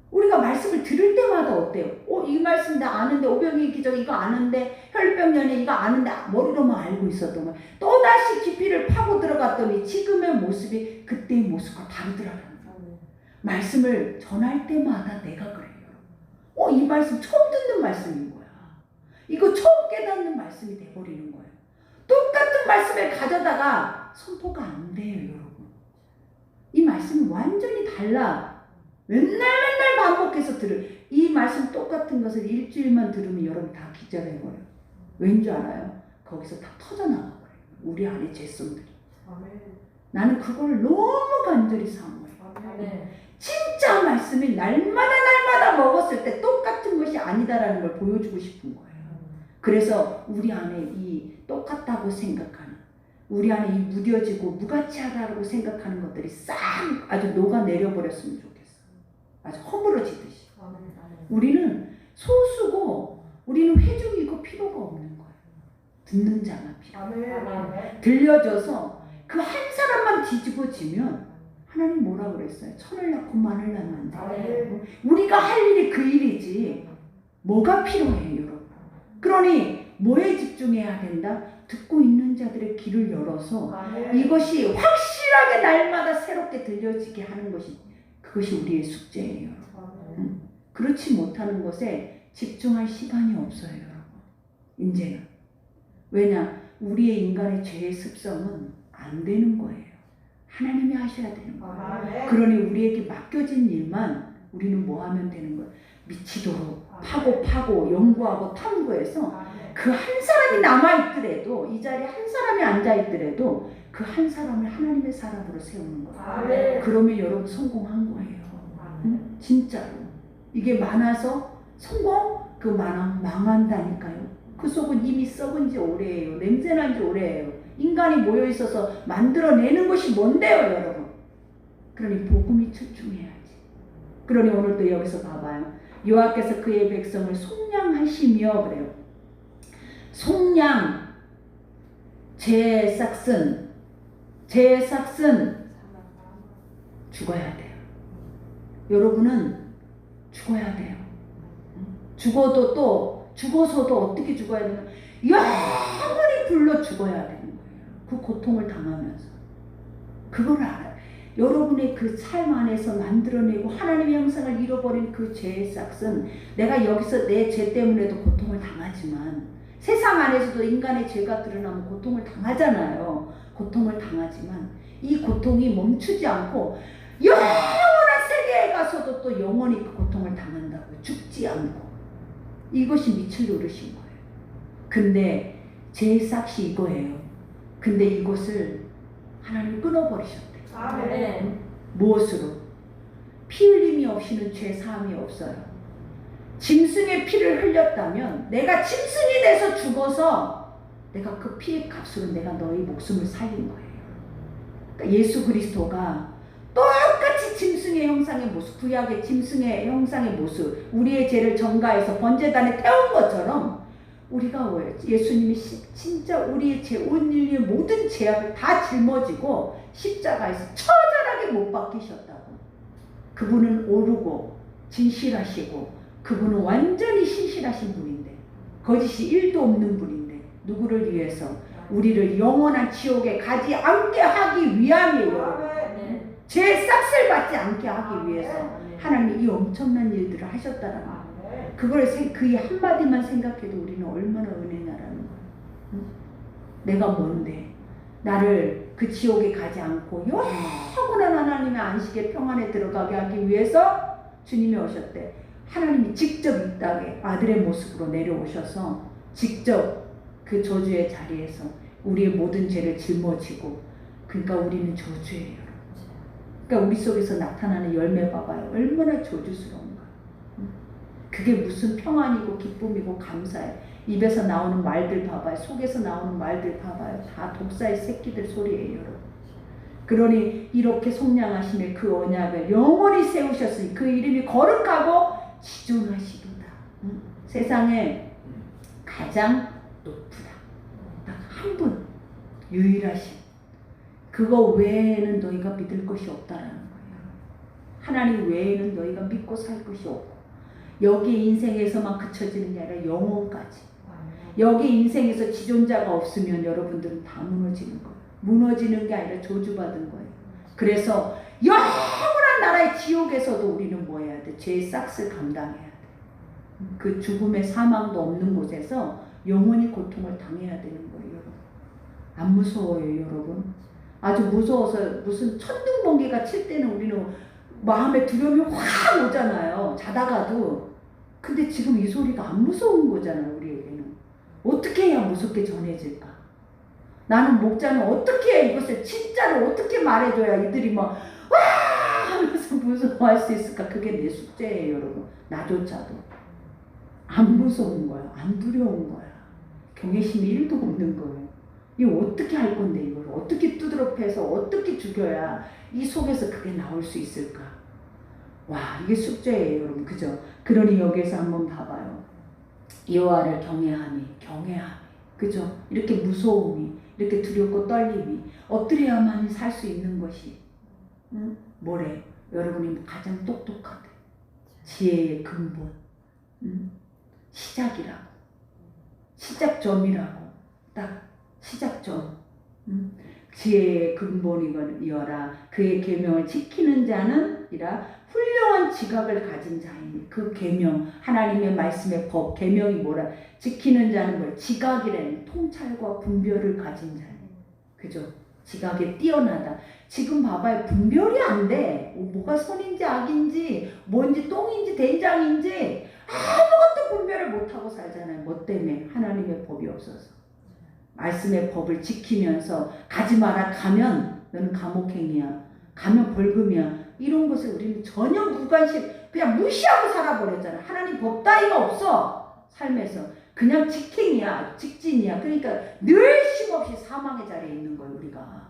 [SPEAKER 1] 우리가 말씀을 들을 때마다 어때요? 이 말씀 나 아는데, 오병이의 기적 이거 아는데, 혈병연애 이거 아는데, 머리로만 알고 있었던 거예요. 또다시 깊이를 파고 들어갔더니 지금의 모습이 그때의 모습과 다르더라고요. 말씀을 전할 때마다 내가 그래요. 이 말씀 처음 듣는 말씀인 거야. 이거 처음 깨닫는 말씀이 돼버리는 거예요. 똑같은 말씀을 가져다가 선포가 안 돼요, 여러분. 이 말씀이 완전히 달라. 맨날 반복해서 이 말씀 똑같은 것을 일주일만 들으면 여러분 다 기절해버려요. 왠지 알아요? 거기서 다 터져나가버려요. 우리 안에 죄성들이. 나는 그걸 너무 간절히 사모해요. 진짜 말씀이 날마다 먹었을 때 똑같은 것이 아니다라는 걸 보여주고 싶은 거예요. 그래서 우리 안에 이 똑같다고 생각하는, 우리 안에 이 무뎌지고 무가치하다고 생각하는 것들이 싹 아주 녹아내려버렸으면 좋겠어요. 아주 허물어지듯이. 우리는 소수고 우리는 회중이고 필요가 없는 거예요. 듣는 자가 필요해요. 들려줘서 그 한 사람만 뒤집어지면 하나님 뭐라 그랬어요? 천을 낳고 만을 낳으면 안 돼요. 우리가 할 일이 그 일이지 뭐가 필요해요, 여러분? 그러니 뭐에 집중해야 된다? 듣고 있는 자들의 귀를 열어서 이것이 확실하게 날마다 새롭게 들려지게 하는 것이 그것이 우리의 숙제예요. 그렇지 못하는 것에 집중할 시간이 없어요, 여러분. 이제는. 왜냐? 우리의 인간의 죄의 습성은 안 되는 거예요. 하나님이 하셔야 되는 거예요. 그러니 우리에게 맡겨진 일만 우리는 뭐 하면 되는 거예요? 미치도록 파고 연구하고 탐구해서 그 한 사람이 남아있더라도 이 자리에 한 사람이 앉아있더라도 그 한 사람을 하나님의 사람으로 세우는 거예요. 그러면 여러분 성공한 거예요. 응? 진짜로. 이게 많아서 성공? 그 망한다니까요. 그 속은 이미 썩은 지 오래예요. 냄새난 지 오래예요. 인간이 모여있어서 만들어내는 것이 뭔데요, 여러분? 그러니 복음이 출중해야지. 그러니 오늘도 여기서 봐봐요. 여호와께서 그의 백성을 속량하시며 그래요. 속량, 제삭슨 죽어야 돼요. 여러분은 죽어야 돼요. 죽어서도 어떻게 죽어야 되나? 영원히 불러 죽어야 되는 거예요. 그 고통을 당하면서. 그걸 알아요. 여러분의 그 삶 안에서 만들어내고 하나님의 형상을 잃어버린 그 죄의 싹은 내가 여기서 내 죄 때문에도 고통을 당하지만 세상 안에서도 인간의 죄가 드러나면 고통을 당하잖아요. 고통을 당하지만 이 고통이 멈추지 않고 영원한 세계에 가서도 또 영원히 그 고통을 당한다고요. 죽지 않고. 이것이 밑을 노르신 거예요. 근데 제 싹이 이거예요. 근데 이것을 하나님 끊어버리셨대요.
[SPEAKER 2] 아멘.
[SPEAKER 1] 무엇으로? 피 흘림이 없이는 죄 사함이 없어요. 짐승의 피를 흘렸다면 내가 짐승이 돼서 죽어서 내가 그 피의 값으로 내가 너희 목숨을 살린 거예요. 그러니까 예수 그리스도가 똑같이 짐승의 형상의 모습, 구약의 짐승의 형상의 모습, 우리의 죄를 전가해서 번제단에 태운 것처럼 우리가 예수님이 진짜 우리의 죄, 온 인류의 모든 죄악을 다 짊어지고 십자가에서 처절하게 못 박히셨다고. 그분은 오르고 진실하시고 그분은 완전히 신실하신 분인데 거짓이 1도 없는 분인데 누구를 위해서? 우리를 영원한 지옥에 가지 않게 하기 위함이에요. 죄 싹을 받지 않게 하기 위해서 하나님이 이 엄청난 일들을 하셨다라는 거예요. 그걸 그 한마디만 생각해도 우리는 얼마나 은혜냐라는 거예요. 내가 뭔데? 나를 그 지옥에 가지 않고 영원한 하나님의 안식의 평안에 들어가게 하기 위해서 주님이 오셨대. 하나님이 직접 이 땅에 아들의 모습으로 내려오셔서 직접 그 저주의 자리에서 우리의 모든 죄를 짊어지고, 그러니까 우리는 저주예요. 그러니까 우리 속에서 나타나는 열매 봐봐요. 얼마나 저주스러운가. 그게 무슨 평안이고 기쁨이고 감사해. 입에서 나오는 말들 봐봐요. 속에서 나오는 말들 봐봐요. 다 독사의 새끼들 소리예요, 여러분. 그러니 이렇게 속량하심의 그 언약을 영원히 세우셨으니 그 이름이 거룩하고 지존하시도다. 세상에 가장 높으다. 딱 한 분, 유일하신. 그거 외에는 너희가 믿을 것이 없다라는 거예요. 하나님 외에는 너희가 믿고 살 것이 없고, 여기 인생에서만 그쳐지는 게 아니라 영혼까지. 여기 인생에서 지존자가 없으면 여러분들은 다 무너지는 거예요. 무너지는 게 아니라 저주받은 거예요. 그래서 영원한 나라의 지옥에서도 우리는 뭐 해야 돼? 죄의 싹을 감당해야 돼. 그 죽음의 사망도 없는 곳에서 영원히 고통을 당해야 되는 거예요, 여러분. 안 무서워요, 여러분? 아주 무서워서 무슨 천둥번개가 칠 때는 우리는 마음에 두려움이 확 오잖아요. 자다가도. 근데 지금 이 소리가 안 무서운 거잖아요, 우리에게는. 어떻게 해야 무섭게 전해질까? 나는 목자는 어떻게 이것을 진짜로 어떻게 말해줘야 이들이 막 와! 하면서 무서워할 수 있을까? 그게 내 숙제예요, 여러분. 나조차도. 안 무서운 거야. 안 두려운 거야. 경외심이 1도 없는 거예요. 이거 어떻게 할 건데, 이걸 어떻게 두드러 패서 어떻게 죽여야 이 속에서 그게 나올 수 있을까? 와, 이게 숙제예요, 여러분. 그죠? 그러니 여기에서 한번 봐봐요. 여호와를 경외함이. 그죠? 이렇게 무서움이, 이렇게 두렵고 떨림이 엎드려야만 살 수 있는 것이. 응? 뭐래? 여러분이 가장 똑똑하대. 지혜의 근본, 응? 시작이라고, 시작점이라고, 딱 시작점. 응? 지혜의 근본이여라. 그의 계명을 지키는 자는 이라 훌륭한 지각을 가진 자이니. 그 계명, 하나님의 말씀의 법, 계명이 뭐라? 지키는 자는 뭘? 지각이라는 통찰과 분별을 가진 자니. 그죠? 지각에 뛰어나다. 지금 봐봐요. 분별이 안 돼. 뭐가 선인지 악인지 뭔지 똥인지 된장인지 아무것도 분별을 못하고 살잖아요. 뭐 때문에? 하나님의 법이 없어서. 말씀의 법을 지키면서 가지 마라. 가면 너는 감옥행이야. 가면 벌금이야. 이런 것을 우리는 전혀 무관심, 그냥 무시하고 살아버렸잖아. 하나님 법 따위가 없어. 삶에서. 그냥 직행이야. 직진이야. 그러니까 늘 쉼없이 사망의 자리에 있는 거예요. 우리가.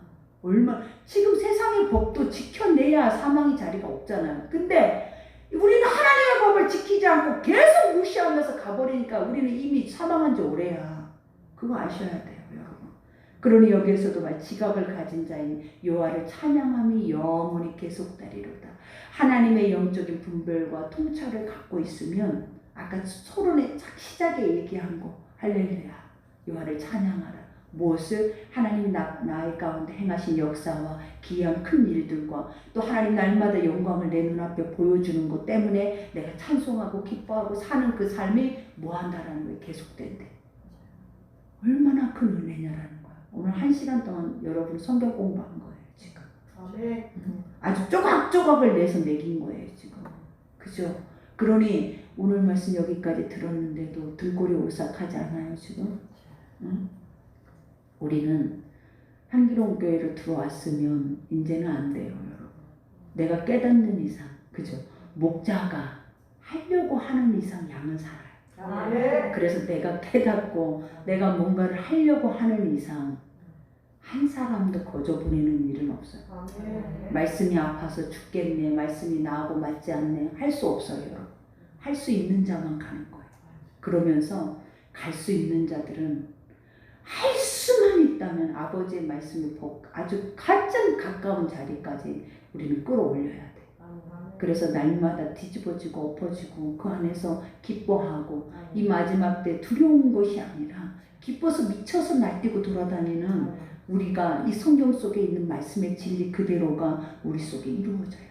[SPEAKER 1] 지금 세상의 법도 지켜내야 사망의 자리가 없잖아요. 근데 우리는 하나님의 법을 지키지 않고 계속 무시하면서 가버리니까 우리는 이미 사망한 지 오래야. 그거 아셔야 돼요, 여러분. 그러니 여기에서도 말 지각을 가진 자인 여호와를 찬양함이 영원히 계속되리로다. 하나님의 영적인 분별과 통찰을 갖고 있으면 아까 토론의 시작에 얘기한 거 할렐루야. 여호와를 찬양하라. 무엇을? 하나님 나의 가운데 행하신 역사와 기이한 큰 일들과 또 하나님 날마다 영광을 내 눈앞에 보여주는 것 때문에 내가 찬송하고 기뻐하고 사는 그 삶이 뭐한다라는 거에 계속된대. 얼마나 큰 은혜냐라는 거야. 오늘 1시간 동안 여러분 성경 공부한 거예요. 지금. 아주 조각조각을 내서 매긴 거예요. 지금. 그죠? 그러니 오늘 말씀 여기까지 들었는데도 들골이 오싹하지 않아요. 지금? 응? 우리는 향기로운 교회로 들어왔으면 이제는 안 돼요, 여러분. 내가 깨닫는 이상, 그죠? 목자가 하려고 하는 이상 양은 살아요. 그래서 내가 깨닫고 내가 뭔가를 하려고 하는 이상 한 사람도 거저 보내는 일은 없어요. 말씀이 아파서 죽겠네, 말씀이 나하고 맞지 않네, 할 수 없어요, 여러분. 할 수 있는 자만 가는 거예요. 그러면서 갈 수 있는 자들은 할 수만 있다면 아버지의 말씀을 아주 가장 가까운 자리까지 우리는 끌어올려야 돼. 그래서 날마다 뒤집어지고 엎어지고 그 안에서 기뻐하고 이 마지막 때 두려운 것이 아니라 기뻐서 미쳐서 날뛰고 돌아다니는 우리가 이 성경 속에 있는 말씀의 진리 그대로가 우리 속에 이루어져야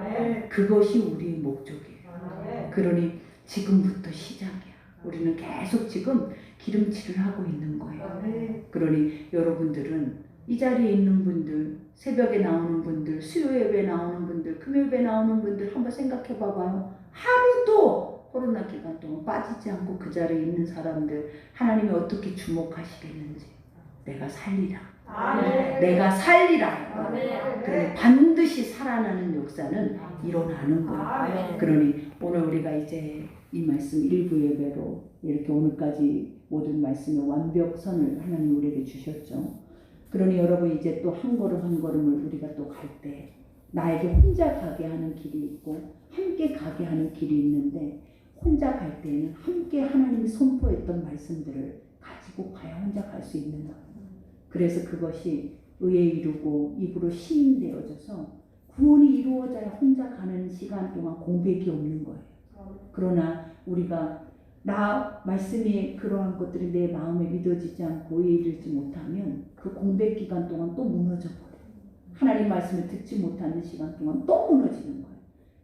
[SPEAKER 1] 돼. 그것이 우리의 목적이에요. 그러니 지금부터 시작이야. 우리는 계속 지금 기름칠을 하고 있는 거예요. 그러니 여러분들은 이 자리에 있는 분들, 새벽에 나오는 분들, 수요 예배 나오는 분들, 금요 예배 나오는 분들 한번 생각해 봐봐요. 하루도 코로나 기간 동안 빠지지 않고 그 자리에 있는 사람들 하나님이 어떻게 주목하시겠는지. 내가 살리라. 내가 살리라. 그러니 반드시 살아나는 역사는 일어나는 거예요. 그러니 오늘 우리가 이제 이 말씀 일부 예배로 이렇게 오늘까지 모든 말씀의 완벽선을 하나님 우리에게 주셨죠. 그러니 여러분 이제 또 한 걸음 한 걸음을 우리가 또 갈 때 나에게 혼자 가게 하는 길이 있고 함께 가게 하는 길이 있는데 혼자 갈 때에는 함께 하나님이 선포했던 말씀들을 가지고 가야 혼자 갈 수 있는 거예요. 그래서 그것이 의에 이루고 입으로 시인되어져서 구원이 이루어져야 혼자 가는 시간 동안 공백이 없는 거예요. 그러나 우리가 말씀이 그러한 것들이 내 마음에 믿어지지 않고 의에 이르지 못하면 그 공백 기간 동안 또 무너져 버려요. 하나님 말씀을 듣지 못하는 시간 동안 또 무너지는 거예요.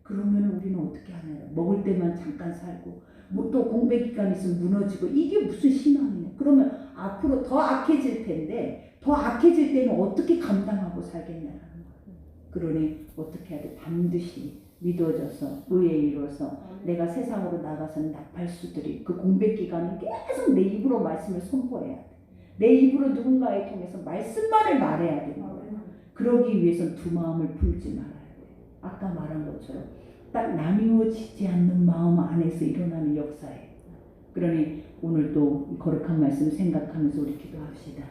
[SPEAKER 1] 그러면 우리는 어떻게 하나요? 먹을 때만 잠깐 살고 뭐 또 공백 기간 있으면 무너지고 이게 무슨 신앙이냐. 그러면 앞으로 더 악해질 텐데 더 악해질 때는 어떻게 감당하고 살겠냐라는 거예요. 그러니 어떻게 해야 돼? 반드시 믿어져서 의에 이뤄서 내가 세상으로 나가서는 나팔수들이 그 공백 기간을 계속 내 입으로 말씀을 선포해야 돼. 내 입으로 누군가에 통해서 말씀만을 말해야 되는 거예요. 그러기 위해서는 두 마음을 풀지 말아야 돼. 아까 말한 것처럼 딱 나뉘어지지 않는 마음 안에서 일어나는 역사예요. 그러니 오늘도 이 거룩한 말씀 생각하면서 우리 기도합시다.